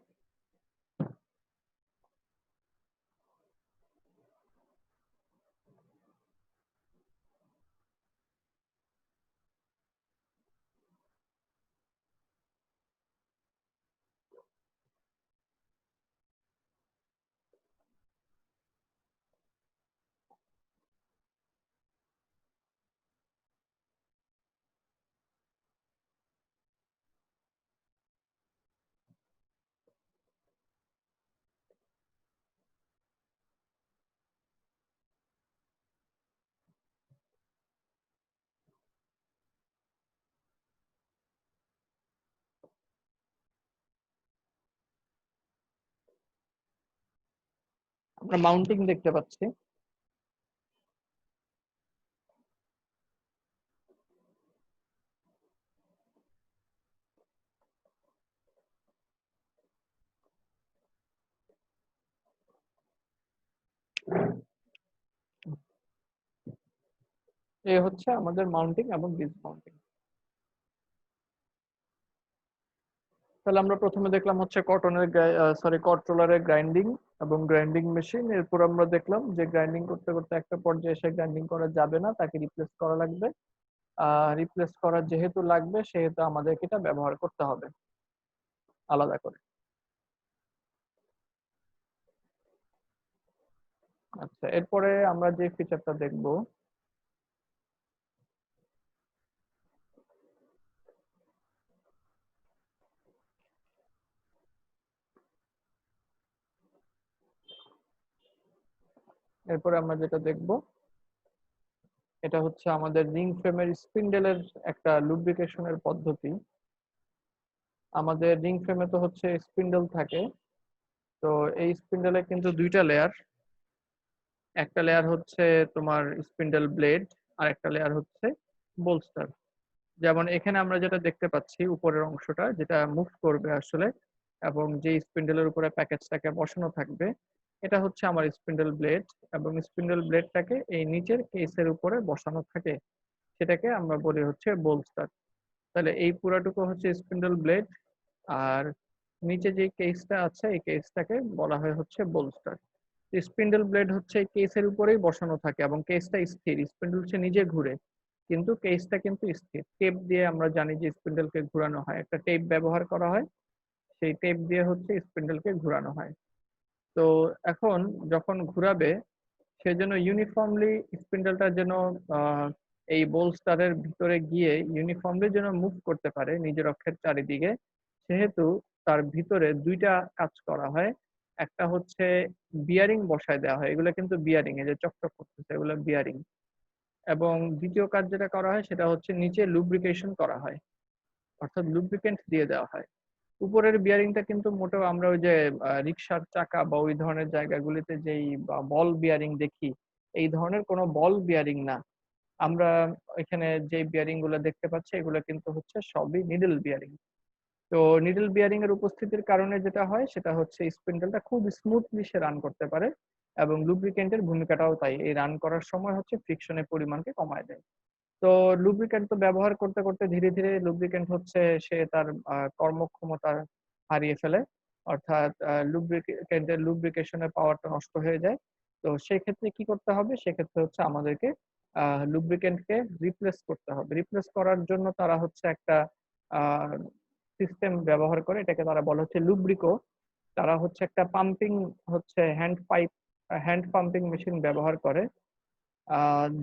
আমরা মাউন্টিং দেখতে পাচ্ছি। এই হচ্ছে আমাদের মাউন্টিং এবং ডিসমাউন্টিং। তাহলে আমরা প্রথমে দেখলাম হচ্ছে কট রোলারের গ্রাইন্ডিং এবং গ্রাইন্ডিং মেশিন। এরপর আমরা দেখলাম যে গ্রাইন্ডিং করতে করতে একটা পর্যায়ে এসে গ্রাইন্ডিং করা যাবে না, তাকে রিপ্লেস করা লাগবে। রিপ্লেস করা যেহেতু লাগবে সেহেতু আমাদেরকে এটা ব্যবহার করতে হবে আলাদা করে। আচ্ছা, এরপরে আমরা যে ফিচারটা দেখব, এরপরে আমরা যেটা দেখব এটা হচ্ছে আমাদের রিং ফ্রেমের স্পিন্ডেলের একটা লুব্রিকেশনের পদ্ধতি। আমাদের রিং ফ্রেমে তো হচ্ছে স্পিন্ডেল থাকে। তো এই স্পিন্ডেলে কিন্তু দুইটা লেয়ার। একটা লেয়ার হচ্ছে তোমার স্পিন্ডেল ব্লেড, আর একটা লেয়ার হচ্ছে বোলস্টার। যেমন এখানে আমরা যেটা দেখতে পাচ্ছি উপরের অংশটা যেটা মুভ করবে আসলে এবং যে স্পিন্ডেলের উপরে প্যাকেজটাকে বসানো থাকবে, এটা হচ্ছে আমার স্পিন্ডেল ব্লেড। এবং স্পিন্ডেল ব্লেডটাকে এই নিচের কেসের উপরে বসানো থাকে, সেটাকে আমরা বলি হচ্ছে বোলস্টার। তাহলে এই পুরাটুকু হচ্ছে স্পিন্ডেল ব্লেড। আর নিচে যে কেসটা আছে এই কেসটাকে বলা হয় হচ্ছে বোলস্টার। স্পিন্ডল ব্লেড হচ্ছে এই কেসের উপরেই বসানো থাকে এবং কেসটা স্থির, স্পিন্ডল হচ্ছে নিজে ঘুরে কিন্তু কেসটা কিন্তু স্থির। টেপ দিয়ে আমরা জানি যে স্পিন্ডলকে ঘোরানো হয়, একটা টেপ ব্যবহার করা হয়, সেই টেপ দিয়ে হচ্ছে স্পিন্ডলকে ঘোরানো হয়। তো এখন যখন ঘুরাবে সেজন্য ইউনিফর্মলি স্পিন্ডলটা যেন আহ, এই বোলস্টারের ভিতরে গিয়ে ইউনিফর্মলি যেন মুভ করতে পারে নিজের অক্ষের চারিদিকে, সেহেতু তার ভিতরে দুইটা কাজ করা হয়। একটা হচ্ছে বিয়ারিং বসায় দেওয়া হয়, এগুলো কিন্তু বিয়ারিং, এই যে চকচক করতেছে এগুলো বিয়ারিং। এবং দ্বিতীয় কাজ যেটা করা হয় সেটা হচ্ছে নিচে লুব্রিকেশন করা হয়, অর্থাৎ লুব্রিকেন্ট দিয়ে দেওয়া হয়। উপরের বিয়ারিংটা কিন্তু মোটেও আমরা ওই যে রিক্সার চাকা বা ওই ধরনের জায়গাগুলিতে যেই বল বিয়ারিং দেখি, এই ধরনের কোনো বল বিয়ারিং না। আমরা এখানে যে বিয়ারিং গুলো দেখতে পাচ্ছি এগুলো কিন্তু হচ্ছে সবই নিডল বিয়ারিং। তো নিডল বিয়ারিং এর উপস্থিতির কারণে যেটা হয় সেটা হচ্ছে স্পিন্ডলটা খুব স্মুথলি সে রান করতে পারে এবং লুব্রিকেন্টের ভূমিকাটাও তাই, এই রান করার সময় হচ্ছে ফ্রিকশনের পরিমাণকে কমায় দেয়। তো লুব্রিক্যান্ট তো ব্যবহার করতে করতে ধীরে ধীরে লুব্রিক্যান্ট হচ্ছে সে তার কর্মক্ষমতা হারিয়ে ফেলে, অর্থাৎ লুব্রিক্যান্টের লুব্রিকেশনের পাওয়ারটা নষ্ট হয়ে যায়। তো সেক্ষেত্রে কি করতে হবে, সেক্ষেত্রে হচ্ছে আমাদেরকে লুব্রিক্যান্টকে রিপ্লেস করতে হবে। রিপ্লেস করার জন্য তারা হচ্ছে একটা সিস্টেম ব্যবহার করে, এটাকে তারা বলে হচ্ছে লুব্রিকো। তারা হচ্ছে একটা পাম্পিং, হচ্ছে হ্যান্ড পাম্পিং মেশিন ব্যবহার করে,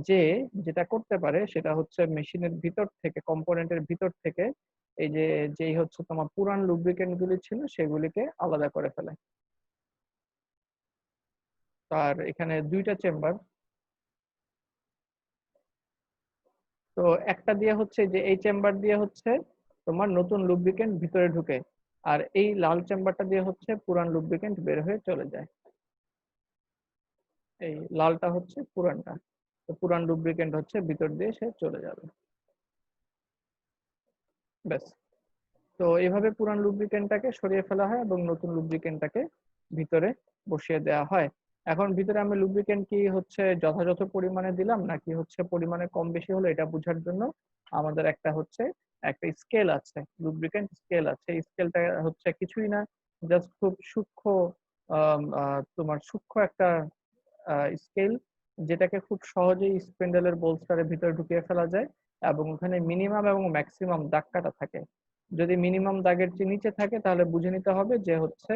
যে যেটা করতে পারে সেটা হচ্ছে মেশিনের ভিতর থেকে, কম্পোনেন্টের ভিতর থেকে এই যে যেই হচ্ছে তোমার পুরান লুব্রিকেন্ট গুলি ছিল সেগুলিকে আলাদা করে ফেলে। তার এখানে দুইটা চেম্বার। তো একটা দিয়ে হচ্ছে যে এই চেম্বার দিয়ে হচ্ছে তোমার নতুন লুব্রিকেন্ট ভিতরে ঢুকে, আর এই লাল চেম্বারটা দিয়ে হচ্ছে পুরান লুব্রিকেন্ট বের হয়ে চলে যায়। এই লালটা হচ্ছে পুরানটা, তো পুরান লুব্রিকেন্ট হচ্ছে ভিতর দিয়ে সে চলে যাবে। ব্যাস। তো এইভাবে পুরান লুব্রিকেন্টটাকে সরিয়ে ফেলা হয় এবং নতুন লুব্রিকেন্টটাকে ভিতরে বসিয়ে দেওয়া হয়। এখন ভিতরে আমি লুব্রিকেন্ট কি হচ্ছে যথাযথ পরিমাণে দিলাম নাকি হচ্ছে পরিমাণে কম বেশি হলো এটা বোঝার জন্য আমাদের একটা স্কেল আছে, লুব্রিকেন্ট স্কেল আছে। এই স্কেলটা হচ্ছে কিছুই না, জাস্ট খুব সূক্ষ্ম তোমার সূক্ষ্ম একটা স্কেল, যেটাকে খুব সহজেই স্পেন্ডেলের বোলস্টারের ভিতরে ঢুকিয়ে ফেলা যায় এবং ওখানে মিনিমাম এবং ম্যাক্সিমাম দাগ কাটা থাকে। যদি মিনিমাম দাগের চেয়ে নিচে থাকে তাহলে বুঝে নিতে হবে যে হচ্ছে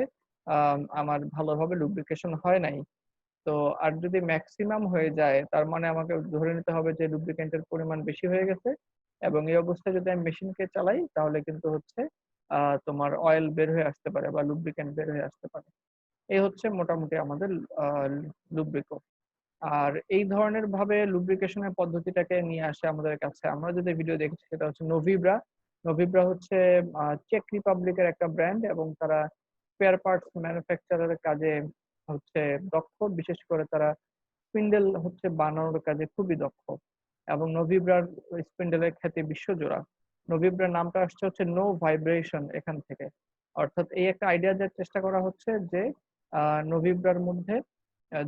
আমার ভালোভাবে লুব্রিকেশন হয় নাই। তো আর যদি ম্যাক্সিমাম হয়ে যায় তার মানে আমাকে ধরে নিতে হবে যে লুব্রিকেন্টের পরিমাণ বেশি হয়ে গেছে, এবং এই অবস্থায় যদি আমি মেশিনকে চালাই তাহলে কিন্তু হচ্ছে তোমার অয়েল বের হয়ে আসতে পারে বা লুব্রিকেন্ট বের হয়ে আসতে পারে। এই হচ্ছে মোটামুটি আমাদের লুব্রিকো। আর এই ধরনের ভাবে লুব্রিকেশনের পদ্ধতিটাকে নিয়ে আসে আমাদের কাছে, আমরা যদি ভিডিও দেখছি সেটা হচ্ছে নোভিব্রা। নোভিব্রা হচ্ছে চেক রিপাবলিকের একটা ব্র্যান্ড এবং তারা স্পেয়ার পার্টস ম্যানুফ্যাকচারের কাজে হচ্ছে দক্ষ, বিশেষ করে তারা স্পিন্ডেল হচ্ছে বানানোর কাজে খুবই দক্ষ। এবং নোভিব্রার স্পিন্ডেলের খ্যাতি বিশ্বজোড়া। নোভিব্রার নামটা আসছে হচ্ছে নো ভাইব্রেশন এখান থেকে, অর্থাৎ এই একটা আইডিয়া দেওয়ার চেষ্টা করা হচ্ছে যে নোভিব্রার মধ্যে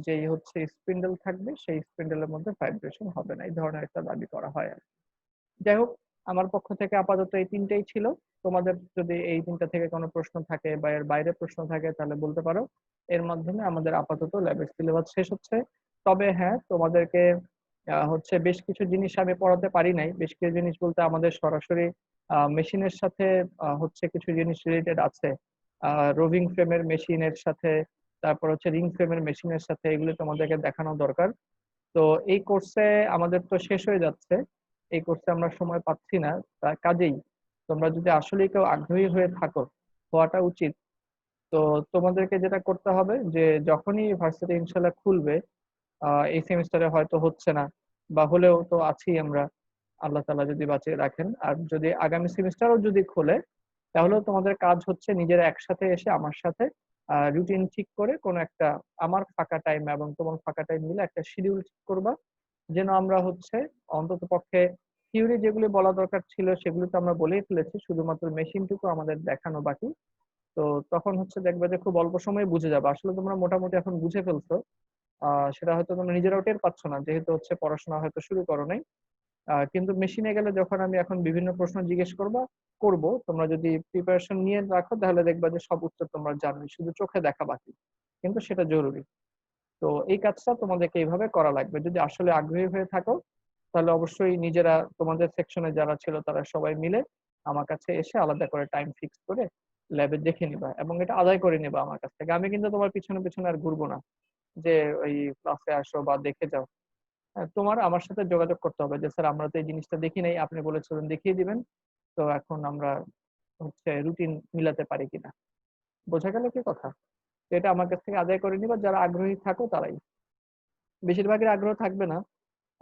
যেই হচ্ছে স্পিন্ডেল থাকবে সেই স্পিন্ডেলের মধ্যে ভাইব্রেশন হবে না, এই ধরনের একটা দাবি করা হয় আর কি। যাই হোক, আমার পক্ষ থেকে আপাতত এই তিনটেই ছিল। তোমাদের যদি এই তিনটা থেকে কোনো প্রশ্ন থাকে বা এর বাইরে প্রশ্ন থাকে তাহলে বলতে পারো। এর মাধ্যমে আমাদের আপাতত ল্যাবের সিলেবাস শেষ হচ্ছে। তবে হ্যাঁ, তোমাদেরকে হচ্ছে বেশ কিছু জিনিস আমি পড়াতে পারি নাই। বেশ কিছু জিনিস বলতে আমাদের সরাসরি মেশিনের সাথে হচ্ছে কিছু জিনিস রিলেটেড আছে, রোভিং ফ্রেমের মেশিনের সাথে, তারপর হচ্ছে রিং ফ্রেমের মেশিনের সাথে, এগুলো তোমাদেরকে দেখানো দরকার। তো এই কোর্সে আমাদের তো শেষ হয়ে যাচ্ছে, এই কোর্সে আমরা সময় পাচ্ছি না। তার কাজেই তোমরা যদি আসলেই কেউ আগ্রহী হয়ে থাকো, হওয়াটা উচিত, তো তোমাদেরকে যেটা করতে হবে যে যখনই ভার্সিটি ইনশাল্লাহ খুলবে, এই সেমিস্টারে হয়তো হচ্ছে না বা হলেও তো আছি আমরা, আল্লাহ তাআলা যদি বাঁচিয়ে রাখেন, আর যদি আগামী সেমিস্টারও যদি খোলে তাহলেও তোমাদের কাজ হচ্ছে নিজেরা একসাথে এসে আমার সাথে রুটিন ঠিক করে কোনো একটা, আমার ফাঁকা টাইম এবং তোমার ফাঁকা টাইম মিলে একটা শিডিউল ঠিক করবা, যেন আমরা হচ্ছে অন্তত পক্ষে থিওরি যেগুলি বলা দরকার ছিল সেগুলো তো আমরা বলেই ফেলেছি, শুধুমাত্র মেশিনটুকু আমাদের দেখানো বাকি। তো তখন হচ্ছে দেখবে যে খুব অল্প সময়ে বুঝে যাবে, আসলে তোমরা মোটামুটি এখন বুঝে ফেলছো। সেটা হয়তো তোমরা নিজেরাও টের পাচ্ছ না যেহেতু হচ্ছে পড়াশোনা হয়তো শুরু করো নাই। কিন্তু মেশিনে গেলে যখন আমি এখন বিভিন্ন প্রশ্ন জিজ্ঞেস করব, তোমরা যদি প্রিপারেশন নিয়ে রাখো তাহলে দেখবা যে সব উত্তর তোমরা জানোই, শুধু চোখে দেখা বাকি, কিন্তু সেটা জরুরি। তো এই কাজটা তোমাদেরকে এইভাবে করা লাগবে। যদি আসলে আগ্রহী হয়ে থাকো তাহলে অবশ্যই নিজেরা তোমাদের সেকশনে যারা ছিল তারা সবাই মিলে আমার কাছে এসে আলাদা করে টাইম ফিক্স করে ল্যাবে দেখে নিবা এবং এটা আদায় করে নিবা আমার কাছ থেকে। আমি কিন্তু তোমার পিছনে পিছনে আর ঘুরবো না যে ওই ক্লাসে আসো বা দেখে যাও। হ্যাঁ, তোমার আমার সাথে যোগাযোগ করতে হবে যে স্যার আমরা তো এই জিনিসটা দেখি নাই, আপনি বলেছিলেন দেখিয়ে দিবেন, তো এখন আমরা হচ্ছে রুটিন মিলাতে পারি কিনা। বোঝা গেল কি কথা? তো এটা আমার কাছ থেকে আদায় করে নিবা, যারা আগ্রহী থাকো তারাই। বেশিরভাগের আগ্রহ থাকবে না,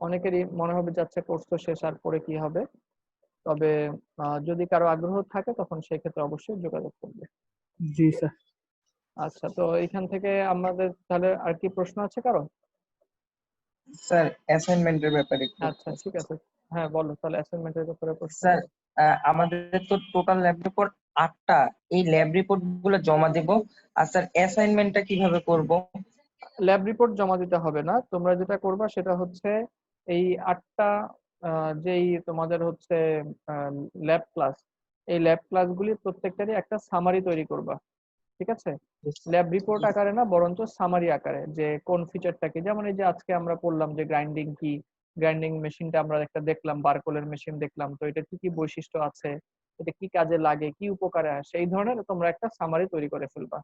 অনেকেরই মনে হবে যাচ্ছে কোর্স তো শেষ আর পরে কি হবে। তবে যদি কারো আগ্রহ থাকে তখন সেই ক্ষেত্রে অবশ্যই যোগাযোগ করবে। জি স্যার। আচ্ছা, তো এখান থেকে আমাদের তাহলে আর কি প্রশ্ন আছে কারো? স্যার অ্যাসাইনমেন্টের ব্যাপারে একটু আচ্ছা ঠিক আছে, হ্যাঁ বলো তাহলে অ্যাসাইনমেন্টের ব্যাপারে প্রশ্ন স্যার, করো। আমাদের তো টোটাল ল্যাব রিপোর্ট 8টা। এই ল্যাব রিপোর্ট গুলো জমা দেব, আর স্যার অ্যাসাইনমেন্টটা কিভাবে করব? ল্যাব রিপোর্ট জমা দিতে হবে না, তোমরা যেটা করবা সেটা হচ্ছে এই 8টা যেই তোমাদের হচ্ছে ল্যাব ক্লাস, এই ল্যাব ক্লাসগুলি প্রত্যেকটারই একটা সামারি তৈরি করবা, ঠিক আছে? ল্যাব রিপোর্ট আকারে না, বরঞ্চ সামারি আকারে, যে কোন ফিচারটা কি। যেমন এই যে আজকে আমরা পড়লাম যে গ্রাইন্ডিং কি, গ্রাইন্ডিং মেশিনটা আমরা একটা দেখলাম, বারকোলের মেশিন দেখলাম, তো এটা কি কি বৈশিষ্ট্য আছে, এটা কি কাজে লাগে, কি উপকারে আসে, এই ধরনের তোমরা একটা সামারি তৈরি করে ফেলবা,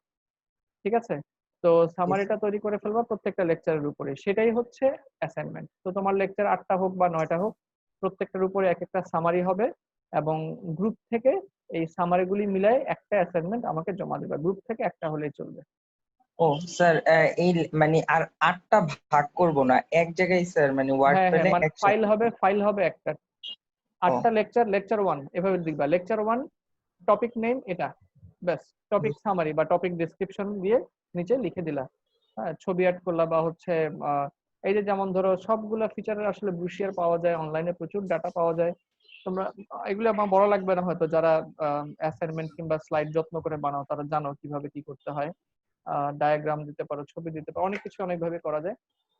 ঠিক আছে? তো সামারিটা তৈরি করে ফেলবা প্রত্যেকটা লেকচারের উপরে, সেটাই হচ্ছে অ্যাসাইনমেন্ট। তো তোমার লেকচার 8টা হোক বা 9টা হোক, প্রত্যেকটার উপরে এক একটা সামারি হবে, এবং গ্রুপ থেকে এই সামারিগুলি মিলাই একটা অ্যাসাইনমেন্ট আমাকে জমা দেবে, গ্রুপ থেকে একটা হলেই চলবে। ও স্যার, এই মানে আর 8টা ভাগ করব না, এক জায়গায় স্যার, মানে ওয়ার্ড হ্যাঁ হ্যাঁ, পেলে মানে একসাথে। ফাইল হবে একটা, ও 8টা লেকচার, লেকচার 1 এভাবে লিখবা, লেকচার 1 টপিক নেম এটা, ব্যাস, টপিক সামারি বা টপিক ডেসক্রিপশন দিয়ে নিচে লিখে দিলা। হ্যাঁ, ছবি অ্যাড করলা বা হচ্ছে এই যে যেমন ধরো সবগুলা ফিচারের আসলে ব্রুশিয়ার পাওয়া যায় অনলাইনে, প্রচুর ডাটা পাওয়া যায়। তোমরা এগুলো আমার বড় লাগবে না হয়তো, যারা অ্যাসাইনমেন্ট কিংবা স্লাইড যত্ন করে বানাও তারা জানো কিভাবে কি করতে হয়। ডায়াগ্রাম দিতে পারো, ছবি দিতে পারো, অনেক কিছু অনেকভাবে করা যায়।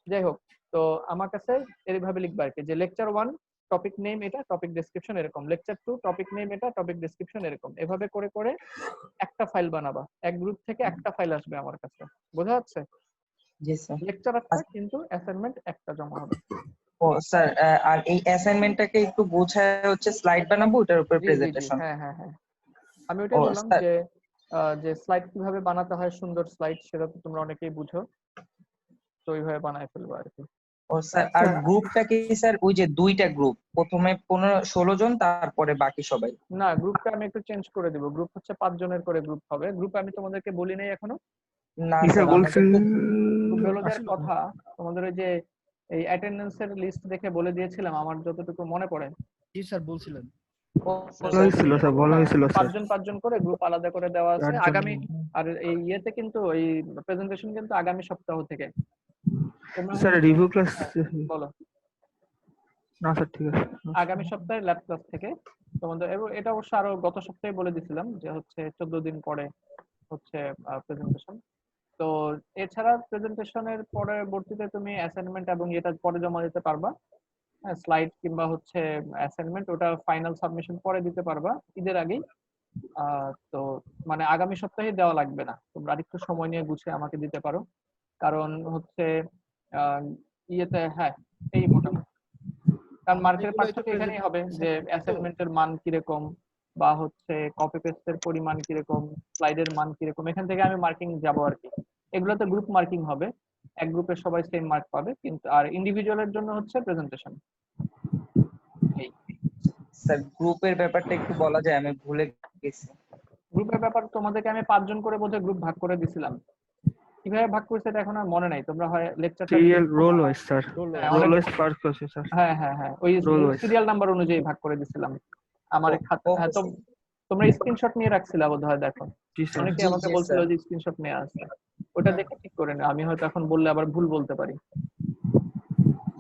যাই হোক, তো আমার কাছে এইভাবে লিখবা আর কি, যে লেকচার 1 টপিক নেম এটা, টপিক ডেসক্রিপশন এরকম, লেকচার 2 টপিক নেম এটা, টপিক ডেসক্রিপশন এরকম, এভাবে করে করে একটা ফাইল বানাবা, এক গ্রুপ থেকে একটা ফাইল আসবে আমার কাছে। বোঝা যাচ্ছে? জি স্যার। লেকচার একটা কিন্তু অ্যাসাইনমেন্ট একটা জমা হবে। ও স্যার, আর এই অ্যাসাইনমেন্টটাকে একটু বোঝায় হচ্ছে স্লাইড বানাবো, ওটার উপর জি জি জি, প্রেজেন্টেশন। হ্যাঁ হ্যাঁ হ্যাঁ, আমি ও ওটাই বললাম স্যার। যে যে স্লাইড কিভাবে বানাতে হয়, সুন্দর স্লাইড, সেটা তো তোমরা অনেকেই বুঝো, তো ওইভাবে বানায় ফেলবো আর কি। ও স্যার, আর স্যার গ্রুপটা কি স্যার, ওই যে 2টা গ্রুপ, প্রথমে 15-16 জন, তারপরে বাকি সবাই? না, গ্রুপটা আমি একটু চেঞ্জ করে দিব, গ্রুপ হচ্ছে 5 জনের করে গ্রুপ হবে। গ্রুপ আমি তোমাদেরকে বলি নাই এখনো। না কি স্যার স্যার, আমাদের বলছেন? তো গ্রুপ হলো যার কথা, তোমাদের ওই যে এই অ্যাটেন্ডেন্সের লিস্ট দেখে বলে দিয়েছিলাম আমার যতটুকু মনে পড়ে। জি স্যার বলছিলেন। ও বলা হয়েছিল স্যার, বলা হ্যাঁ, হয়েছিল স্যার। 5 জন করে গ্রুপ আলাদা করে দেওয়া আছে 8 জন। আগামী। আর এই ইয়েতে কিন্তু এই প্রেজেন্টেশন কিন্তু আগামী সপ্তাহ থেকে তোমরা স্যার হচ্ছে। Review class. হ্যাঁ, বলো। না স্যার ঠিক আছে। আগামী সপ্তাহে ল্যাব ক্লাস থেকে তোমাদের, এবং এটা অবশ্য আরো গত সপ্তাহে বলে দিছিলাম যে হচ্ছে 14 দিন পরে হচ্ছে প্রেজেন্টেশন। তো এছাড়া প্রেজেন্টেশনের পরবর্তীতে তুমি অ্যাসাইনমেন্ট এবং এটা পরে জমা দিতে পারবা। স্লাইড কিংবা হচ্ছে অ্যাসাইনমেন্ট ওটা ফাইনাল সাবমিশন পরে দিতে পারবা ঈদের আগেই। তো মানে আগামী সপ্তাহে দেওয়া লাগবে না, তোমরা আরেকটু সময় নিয়ে গুছিয়ে আমাকে দিতে পারো। কারণ হচ্ছে আহ, ইয়েতে, হ্যাঁ, এই মোটামুটি, কারণ মার্কের এগুলোই তো পার্থক্য এখানেই হবে যে তো। অ্যাসাইনমেন্টের মান কিরকম বা হচ্ছে কপি পেস্টের পরিমাণ কিরকম, স্লাইডের মান কিরকম, এখান থেকে আমি মার্কিং যাব আর কি। এগুলোতে গ্রুপ মার্কিং হবে, এক গ্রুপের সবাই সেম মার্ক পাবে, কিন্তু আর ইন্ডিভিজুয়ালের জন্য হচ্ছে প্রেজেন্টেশন। এই স্যার, গ্রুপের ব্যাপারটা একটু বলা যায়, আমি ভুলে গেছি। গ্রুপের ব্যাপার তোমাদেরকে আমি 5 জন করে বোধহয় গ্রুপ ভাগ করে দিছিলাম, কিভাবে ভাগ করেছে এটা এখন আর মনে নাই, তোমরা হয় লেকচারটা সিরিয়াল রোল ওয়াইজ স্যার। হ্যাঁ রোল অনেক, ওয়াইজ পার করছে স্যার। হ্যাঁ হ্যাঁ হ্যাঁ, ওই রোল ওয়াইজ। সিরিয়াল নাম্বার অনুযায়ী ভাগ করে দিছিলাম আমার এই খাতা। ওকে হ্যাঁ, তো স্যার। তোমরা স্ক্রিনশট নিয়ে রাখছিলা বোধহয়, দেখো জি স্যার। অনেকে জি আমাকে জি বলছিল স্যার। যে স্ক্রিনশট নিয়ে আসতে, ওটা দেখে ঠিক করে না, আমি হয়তো এখন বললে আবার ভুল বলতে পারি।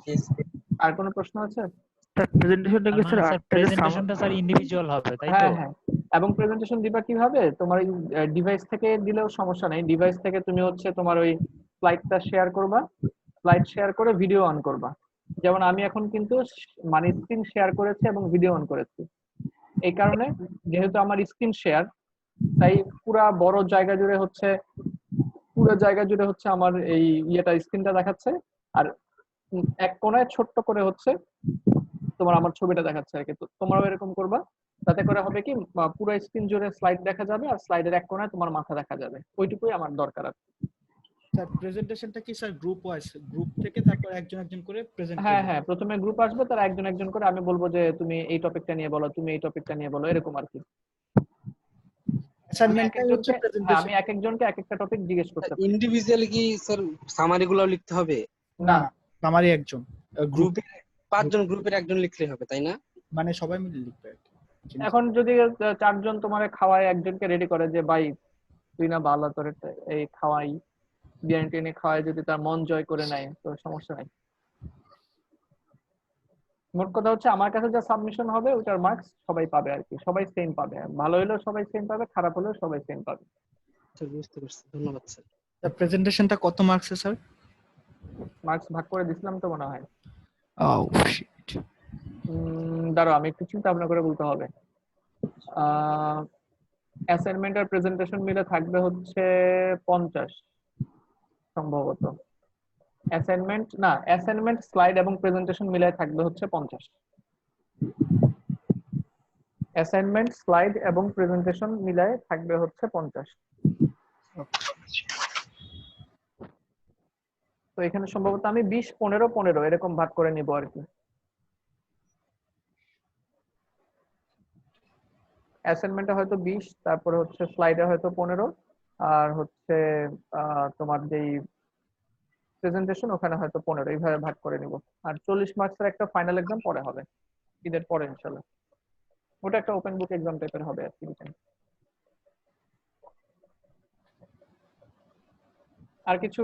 জি স্যার। আর কোনো প্রশ্ন আছে? স্যার প্রেজেন্টেশনটা তার কি মানে স্যার স্যার 8টাতে প্রেজেন্টেশনটা স্যার ইন্ডিভিজুয়াল হবে তাই তো? হ্যাঁ হ্যাঁ, এবং প্রেজেন্টেশন দিবা কিভাবে, তোমার ওই ডিভাইস থেকে দিলেও সমস্যা নেই, ডিভাইস থেকে তুমি হচ্ছে তোমার ওই স্লাইডটা শেয়ার করবা, স্লাইড শেয়ার করে ভিডিও অন করবা, যেমন আমি এখন কিন্তু মানে স্ক্রিন শেয়ার করেছি এবং ভিডিও অন করেছি, এই কারণে যেহেতু আমার স্ক্রিন শেয়ার, তাই পুরো জায়গা জুড়ে হচ্ছে আমার এই স্ক্রিনটা দেখাচ্ছে, আর এক কোণায় ছোট্ট করে হচ্ছে তোমার আমার ছবিটা দেখাচ্ছে আর কি। তো তোমরাও এরকম করবা, তাতে করে হবে কি পুরো স্ক্রিন জুড়ে স্লাইড দেখা যাবে, আর স্লাইডের এক কোণায় তোমার মাথা দেখা যাবে, ওইটুকুই আমার দরকার আর কি। স্যার প্রেজেন্টেশনটা কি স্যার গ্রুপ ওয়াইজ, গ্রুপ থেকে তারপর একজন একজন করে প্রেজেন্ট হ্যাঁ করবেন? হ্যাঁ, প্রথমে গ্রুপ আসবে, তার একজন একজন করে, আমি বলবো যে তুমি এই টপিকটা নিয়ে বলো, তুমি এই টপিকটা নিয়ে বলো, এরকম আর কি। আমি এক একজনকে এক একটা টপিক জিজ্ঞেস করতে পারি। ইন্ডিভিজুয়ালি কি স্যার সামারি গুলো লিখতে হবে? না, আমারই একজন গ্রুপ, গ্রুপে 5 জন গ্রুপের একজন লিখলে হবে তাই না? মানে সবাই মিলে লিখবে আর কি। এখন যদি 4 জন তোমার খাওয়ায়, একজনকে রেডি করে যে ভাই তুই না ভালো, তোর এই খাওয়াই বিরিয়ানি টিরিয়ানি খাওয়ায়, যদি তার মন জয় করে নেয় তো সমস্যা নাই। মোট কথা হচ্ছে আমার কাছে যা সাবমিশন হবে ওটার মার্কস সবাই পাবে আর কি, সবাই সেম পাবে, ভালো হলেও সবাই সেম পাবে, খারাপ হলেও সবাই সেম পাবে। স্যার বুঝতে পারছি, ধন্যবাদ স্যার। স্যার প্রেজেন্টেশনটা কত মার্কসে স্যার? মার্কস ভাগ করে দিছিলাম তো মনে হয়। ও শিট। দাঁড়াও, আমি একটু চিন্তা ভাবনা করে বলতে হবে। অ্যাসাইনমেন্ট আর প্রেজেন্টেশন মিলে থাকবে হচ্ছে 50 সম্ভবত। অ্যাসাইনমেন্ট স্লাইড এবং প্রেজেন্টেশন মিলে থাকবে হচ্ছে 50। অ্যাসাইনমেন্ট স্লাইড এবং প্রেজেন্টেশন মিলায় থাকবে হচ্ছে 50। তো এখানে সম্ভবত আমি 20 15 15 এরকম ভাগ করে নিব আর কি। অ্যাসাইনমেন্টে হয়তো 20, তারপরে হচ্ছে স্লাইডে হয়তো 15, আর হচ্ছে তোমার যেই প্রেজেন্টেশন ওখানে হয়তো 15, এইভাবে ভাগ করে নিব। আর 40 মার্কসের একটা ফাইনাল এক্সাম পরে হবে, ঈদের পরে ইনশাল্লাহ। ওটা একটা ওপেন বুক এক্সাম টাইপের হবে আর কি। আর কিছু?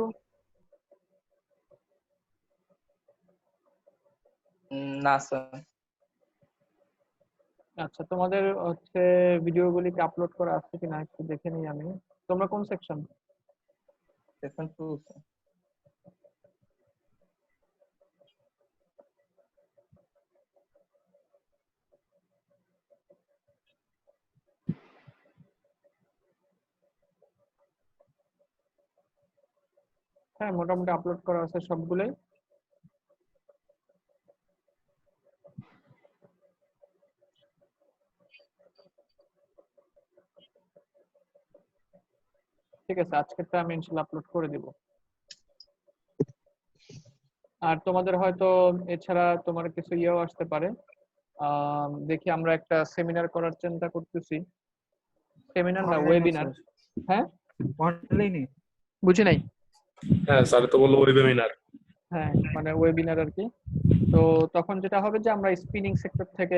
না স্যার। আচ্ছা, তোমাদের হচ্ছে ভিডিওগুলি কি আপলোড করা আছে কিনা একটু দেখে নিই আমি। তোমরা কোন সেকশন? Section 2 sir. হ্যাঁ, মোটামুটি আপলোড করা আছে সবগুলোই। ঠিক আছে, আজকেরটা আমি ইনশাল্লাহ আপলোড করে দিব। আর তোমাদের হয়তো এছাড়া তোমার কিছু ইয়েও আসতে পারে। দেখি, আমরা একটা সেমিনার করার চিন্তা করতেছি। সেমিনার না, ওয়েবিনার। হ্যাঁ, অনলাইনে বুঝি নাই। হ্যাঁ স্যার তো বললো ওয়েবিনার। হ্যাঁ, মানে ওয়েবিনার আর কি। তো তখন যেটা হবে যে আমরা স্পিনিং সেক্টর থেকে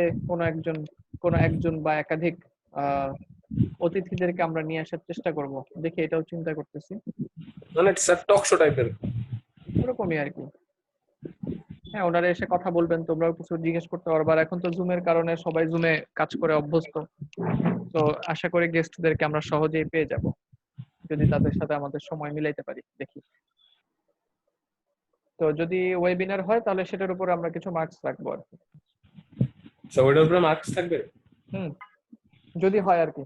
কোনো একজন বা একাধিক অতিথিদেরকে আমরা নিয়ে আসার চেষ্টা করব, দেখি এটাও চিন্তা করতেছি। মানে স্যার টক শো টাইপের ওরকমই আর কি। হ্যাঁ, ওনারা এসে কথা বলবেন, তোমরাও কিছু জিজ্ঞেস করতে পারবে। আর এখন তো জুমের কারণে সবাই জুমে কাজ করে অভ্যস্ত, তো আশা করি গেস্টদেরকে আমরা সহজেই পেয়ে যাব যদি তাদের সাথে আমাদের সময় মিলাইতে পারি। দেখি, তো যদি ওয়েবিনার হয় তাহলে সেটার উপর আমরা কিছু মার্কস রাখবো আর কি। স্যার ওইটার উপরে মার্কস থাকবে? যদি হয় আর কি।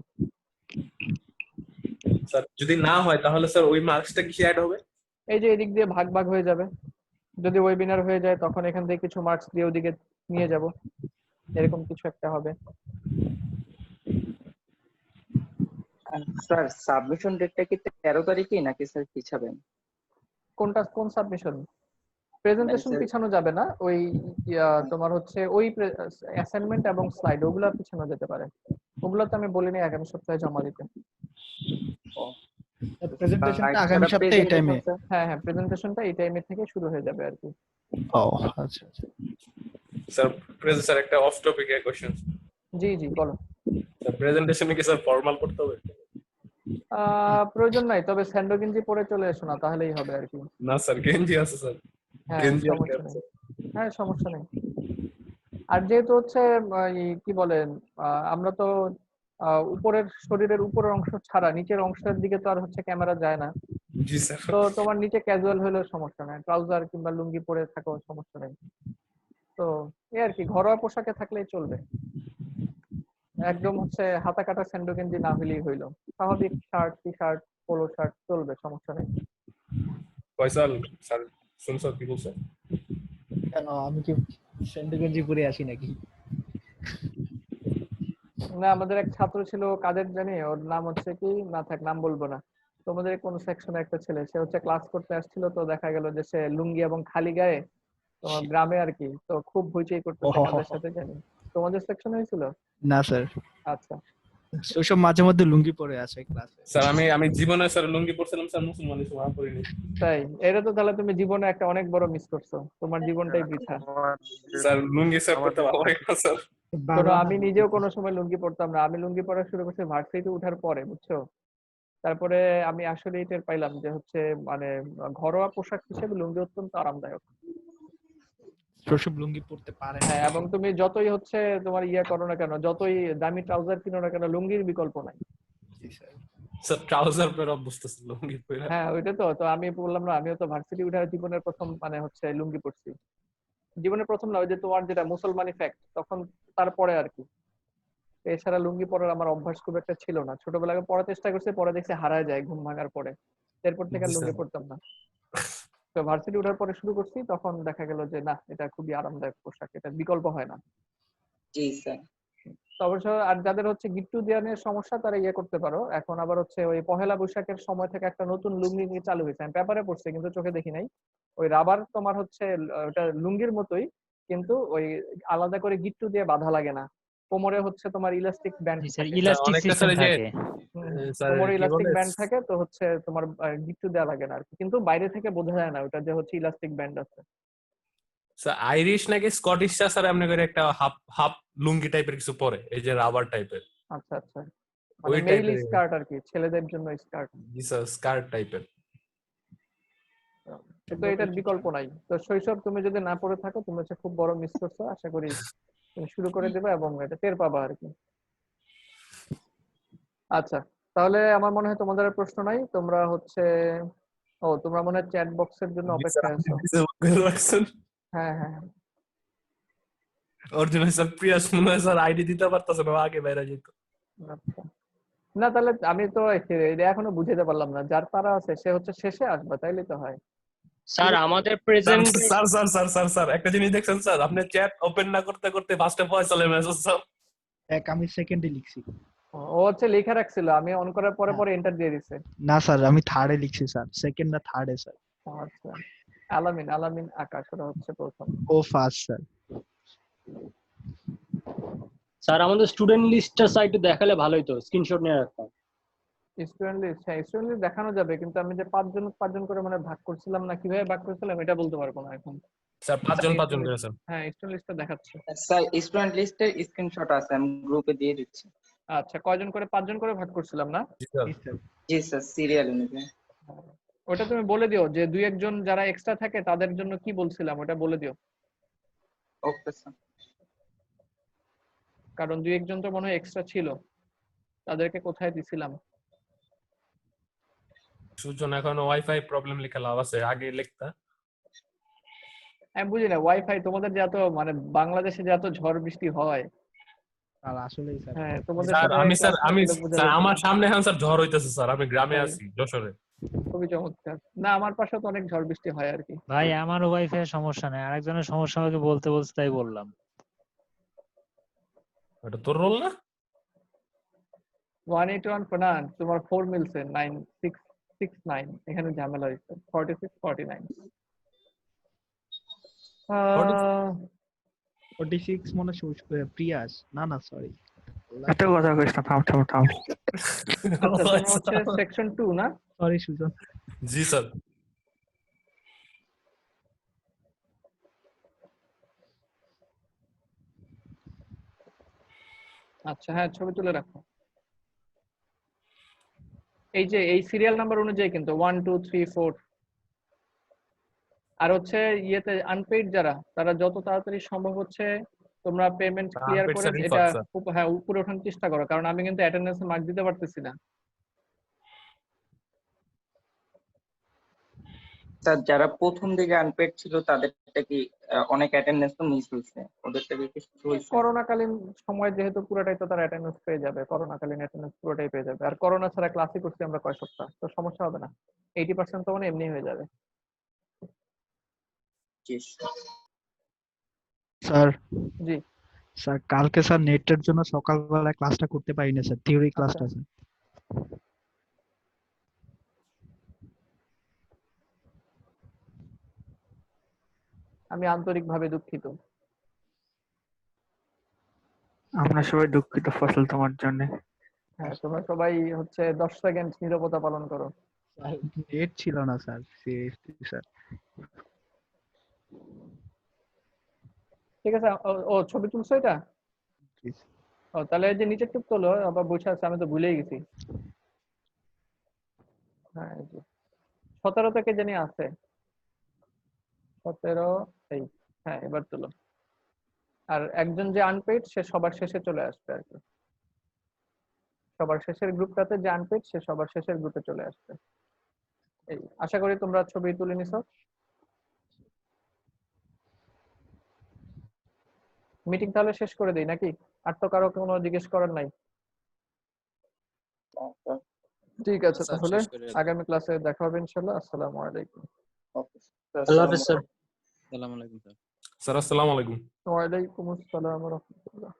স্যার যদি না হয় তাহলে স্যার ওই মার্কসটা কি অ্যাড হবে? এই যে এদিক দিয়ে ভাগ ভাগ হয়ে যাবে, যদি ওয়েবিনার হয়ে যায় তখন এখান থেকে কিছু মার্কস দিয়ে ওদিকে নিয়ে যাব, এরকম কিছু একটা হবে। স্যার সাবমিশন ডেটটা কি 13 তারিখই নাকি স্যার পিছাবেন? কোন সাবমিশন? প্রেজেন্টেশন পিছানো যাবে না, ওই তোমার হচ্ছে ওই অ্যাসাইনমেন্ট এবং স্লাইড ওগুলা পিছানো যেতে পারে। ওগুলো তো আমি বলিনি আগামী সপ্তাহে জমা দিতে। প্রেজেন্টেশনটা আগামী সপ্তাহে এই টাইমে? হ্যাঁ হ্যাঁ, প্রেজেন্টেশনটা এই টাইমে থেকে শুরু হয়ে যাবে আর কি। ও আচ্ছা আচ্ছা। স্যার একটা অফ টপিক কোশ্চেন। জি জি, বলো। স্যার প্রেজেন্টেশনে কি স্যার ফর্মাল করতে হবে? প্রয়োজন নাই, তবে স্যান্ডো গেঞ্জি পরে চলে এসো না, তাহলেই হবে আর কি। না স্যার, গেঞ্জি আছে স্যার। হ্যাঁ, গেঞ্জি সমস্যা নেই। হ্যাঁ, সমস্যা নেই। আর যেহেতু হচ্ছে কি বলেন, আমরা তো উপরের শরীরের উপরের অংশ ছাড়া নিচের অংশের দিকে তো আর হচ্ছে ক্যামেরা যায় না। জি স্যার। তো তোমার নিচে ক্যাজুয়াল হলেও সমস্যা নেই, ট্রাউজার কিংবা লুঙ্গি পরে থাকো, সমস্যা নেই। তো এই আর কি, ঘরোয়া পোশাকে থাকলেই চলবে, একদম হচ্ছে হাতা কাটা স্যান্ডো গেঞ্জি না হইলেই হইলো, স্বাভাবিক shirt T shirt polo shirt চলবে, সমস্যা নেই। ফয়সাল স্যার শুনছো কি বলছে? কেন আমি কি স্যান্ডো গেঞ্জি পরে আসি নাকি? না, আমাদের এক ছাত্র ছিল, কাদের জানি, ওর নাম হচ্ছে কি, না থাক নাম বলবো না, তোমাদের কোন সেকশনে একটা ছেলে, সে হচ্ছে ক্লাস করতে আসছিল, তো দেখা গেল যে সে লুঙ্গি এবং খালি গায়ে, তোমার গ্রামে আর কি, তো খুব হইচই করতেছে কাদের সাথে জানি। তোমাদের সেকশনে হয়েছিল? না স্যার, আচ্ছা, ওইসব মাঝে মধ্যে লুঙ্গি পরে আসে ক্লাসে। স্যার আমি জীবনে স্যার লুঙ্গি পড়ছিলাম স্যার, মুসলমানের সময় পড়িনি। তাই? এটা তো তাহলে তুমি জীবনে একটা অনেক বড় মিস করছো, তোমার জীবনটাই বৃথা। স্যার লুঙ্গি স্যার পড়তে ভালো লাগে না স্যার। শোনো, আমি নিজেও কোনো সময় লুঙ্গি পরতাম না, আমি লুঙ্গি পরা শুরু করছি ভার্সিটিতে উঠার পরে, বুঝছো? তারপরে আমি আসলে টের পাইলাম যে হচ্ছে মানে ঘরোয়া পোশাক হিসেবে লুঙ্গি অত্যন্ত আরামদায়ক। ওইসব লুঙ্গি পরতে পারে না। হ্যাঁ, এবং তুমি যতই হচ্ছে তোমার ইয়ে করো না কেন, যতই দামি ট্রাউজার কিনো না কেন, লুঙ্গির বিকল্প নাই। স্যার ট্রাউজার পরে অভ্যস্ত ছিল, লুঙ্গি পরে। হ্যাঁ, ওইটা তো আমি বললাম না, আমিও তো ভার্সিটি উঠার জীবনের প্রথম মানে হচ্ছে লুঙ্গি পরছি, জীবনের প্রথম না, ওই যে তোমার যেটা মুসলমানি ফ্যাক্ট, তখন তারপরে আর কি। এছাড়া লুঙ্গি পরার আমার অভ্যাস খুব একটা ছিল না, ছোটবেলায় পড়ার চেষ্টা করছি, পরে দেখছি হারায় যায় ঘুম ভাঙার পরে, এরপর থেকে আর জি, লুঙ্গি স্যার। পরতাম না। তো ভার্সিটি ওঠার পরে শুরু করছি, তখন দেখা গেল যে না, এটা খুবই আরামদায়ক পোশাক, এটা বিকল্প হয় না। জি স্যার। তো অবশ্য আর যাদের হচ্ছে গিট্টু দেওয়ানের সমস্যা, তারা ইয়ে করতে পারো, এখন আবার হচ্ছে ওই পহেলা বৈশাখের সময় থেকে একটা নতুন লুঙ্গি নিয়ে চালু হয়েছে, আমি পেপারে পড়ছি কিন্তু চোখে দেখি নাই। ওই রাবার তোমার হচ্ছে ওটা লুঙ্গির মতোই, কিন্তু ওই আলাদা করে গিট্টু দিয়ে বাঁধা লাগে না, কোমরে হচ্ছে তোমার ইলাস্টিক ব্যান্ড জি স্যার, থাকে। ইলাস্টিক অনেকটা সিস্টেম স্যার এই যে থাকে। স্যার কোমরে কি ইলাস্টিক বলে ব্যান্ড থাকে, তো হচ্ছে তোমার গিট্টু দেওয়া লাগে না আর কি, কিন্তু বাইরে থেকে বোঝা যায় না ওটা যে হচ্ছে ইলাস্টিক ব্যান্ড আছে। স্যার আইরিশ নাকি স্কটিশটা স্যার এমনি করে একটা হাফ হাফ লুঙ্গি টাইপের কিছু পরে, এই যে রাবার টাইপের, আচ্ছা আচ্ছা, মানে ওই মেইল টাইপের। স্কার্ট আর কি, ছেলেদের জন্য স্কার্ট। জি স্যার, স্কার্ট টাইপের। তো এটার বিকল্প নাই। তো শৈশব তুমি যদি না পড়ে থাকো, তুমি হচ্ছে খুব বড় মিস করছো, আশা করি তুমি শুরু করে দেবে এবং এটা টের পাবা আর কি। আচ্ছা, তাহলে আমার মনে হয় তোমাদের আর প্রশ্ন নাই, তোমরা হচ্ছে, ও তোমরা মনে হয় চ্যাট বক্সের জন্য জি স্যার, অপেক্ষায় আপনি আছো। disable করে রাখছেন। হ্যাঁ হ্যাঁ হ্যাঁ। ওর জন্য স্যার প্রিয়াস মনে হয় স্যার আইডি দিতে পারতেছে না, ও আগে বাইরে যেত। আচ্ছা, না তাহলে আমি তো এটা এখনো বুঝাতে পারলাম না, যার তারা আছে সে হচ্ছে শেষে আসবে, তাইলে তো হয়। স্যার আমাদের sir present sir sir sir sir sir একটা জিনিস দেখছেন স্যার, আপনি চ্যাট ওপেন না করতে করতে ফার্স্টে ফয়সালের মেসেজ স্যার। এক আমি সেকেন্ডে লিখছি। ও হচ্ছে লেখা রাখছিল, আমি অন করার পরে পরে এন্টার দিয়ে দিছে। না স্যার, আমি থার্ডে লিখছি স্যার, সেকেন্ড না থার্ডে স্যার। আচ্ছা, আলামিন আলামিন আকাশ, ওটা হচ্ছে প্রথম। ও ফার্স্ট স্যার। স্যার আমাদের স্টুডেন্ট লিস্টটা সাইটে দেখালে ভালোই তো, স্ক্রিনশট নিয়ে রাখতাম। স্টুডেন্ট লিস্ট, হ্যাঁ স্টুডেন্ট লিস্ট দেখানো যাবে, কিন্তু আমি যে পাঁচজন করে মানে ভাগ করছিলাম না, কিভাবে ভাগ করছিলাম এটা বলতে পারবো না এখন। স্যার পাঁচজন করে স্যার। হ্যাঁ, স্টুডেন্ট লিস্টটা দেখাচ্ছে। স্যার স্টুডেন্ট লিস্টের স্ক্রিনশট আছে, আমি গ্রুপে দিয়ে দিচ্ছি। আচ্ছা, কয়জন করে? পাঁচজন করে ভাগ করছিলাম না? জি স্যার। জি স্যার, সিরিয়াল অনুযায়ী। ওটা তুমি বলে দিও যে দুই একজন যারা এক্সট্রা থাকে তাদের জন্য কি বলছিলাম, ওটা বলে দিও, ওকে স্যার। কারণ দুই একজন তো মনে হয় এক্সট্রা ছিল, তাদেরকে কোথায় দিছিলাম। সুজন এখন ওয়াইফাই প্রবলেম লিখে লাভ আছে, আগে লিখতা। আমি বুঝি না, ওয়াইফাই তোমাদের যে এত মানে বাংলাদেশে যে এত ঝড় বৃষ্টি হয়, আর আসলেই স্যার হ্যাঁ তোমাদের স্যার সাথে আমি ক্লাস আমি করলে বোঝা স্যার যেত। আমার সামনে এখন স্যার ঝড় হইতেছে স্যার, আমি গ্রামে তাই? আছি যশোরে। খুবই চমৎকার। না, আমার পাশে তো অনেক ঝড় বৃষ্টি হয় আর কি। ভাই আমার ওয়াইফাই সমস্যা নাই, আরেকজনের সমস্যা আমাকে বলতে বলতে তাই বললাম। এটা তোর রোল না? 181 না, তোমার 4 মিলছে, 9669, এখানে ঝামেলা হয়েছে। 46 49 46 মনে হয় প্রিয়াস। না না সরি, এত কথা কইস না, থাম থাম থাম। আচ্ছা, তোমার হচ্ছে সেকশন 2 না? সরি সুজন। জি স্যার। আচ্ছা, হ্যাঁ ছবি তুলে রাখো। এই যে এই সিরিয়াল নাম্বার অনুযায়ী কিন্তু 1 2 3 4। আর হচ্ছে ইয়েতে আনপেইড যারা, তারা যত তাড়াতাড়ি সম্ভব হচ্ছে তোমরা পেমেন্ট ক্লিয়ার Unpaid করে স্যার এটা refund, স্যার। হ্যাঁ উপরে ওঠানোর চেষ্টা করো, কারণ আমি কিন্তু অ্যাটেন্ডেন্স মার্ক দিতে পারতেছি না। স্যার যারা প্রথম দিকে আনপেড ছিল তাদেরটা কি অনেক অ্যাটেন্ডেন্স তো মিস হয়েছে, ওদেরটা কি কিছু হয়েছে? করোনাকালীন সময় যেহেতু পুরোটাই তো তারা অ্যাটেন্ডেন্স পেয়ে যাবে, করোনাকালীন অ্যাটেন্ডেন্স পুরোটাই পেয়ে যাবে। আর করোনা ছাড়া ক্লাসই করছি আমরা কয় সপ্তাহ, তো সমস্যা হবে না। 80% তো মানে এমনি হয়ে যাবে। জি স্যার জি স্যার কালকে স্যার নেটের জন্য সকালবেলা ক্লাসটা করতে পারি না স্যার, থিওরি ক্লাসটা স্যার। আমি আন্তরিকভাবে দুঃখিত। আমরা সবাই দুঃখিত ফসল তোমার জন্য। হ্যাঁ, তোমরা সবাই হচ্ছে 10 সেকেন্ড নীরবতা পালন করো। নেট ছিল না স্যার, সিরিয়াসলি স্যার। ঠিক আছে। ও ছবি তুলছো এটা? ও তাহলে এই যে নিচের টুক তোলো, আবার বসে আছে, আমি তো ভুলেই গেছি। হ্যাঁ এই যে 17 থেকে জানি আছে, 17 এই। হ্যাঁ এবার তোলো। আর একজন যে আনপেড সে সবার শেষে চলে আসবে আর কি। সবার শেষের গ্রুপটাতে যে আনপেড সে সবার শেষের গ্রুপে চলে আসবে। এই আশা করি তোমরা ছবি তুলে নিছো। মিটিং তাহলে শেষ করে দেই নাকি? আর তো কারো কোনো জিজ্ঞেস করার নাই? ঠিক আছে, স্যার তাহলে শেষ করে দিন। আগামী ক্লাসে দেখা হবে ইনশাল্লাহ। আসসালামু আলাইকুম। আল্লাহ হাফেজ স্যার। আসসালামু আলাইকুম স্যার। স্যার আসসালামু আলাইকুম। ওয়ালাইকুম আসসালাম ওয়া রাহমাতুল্লাহ।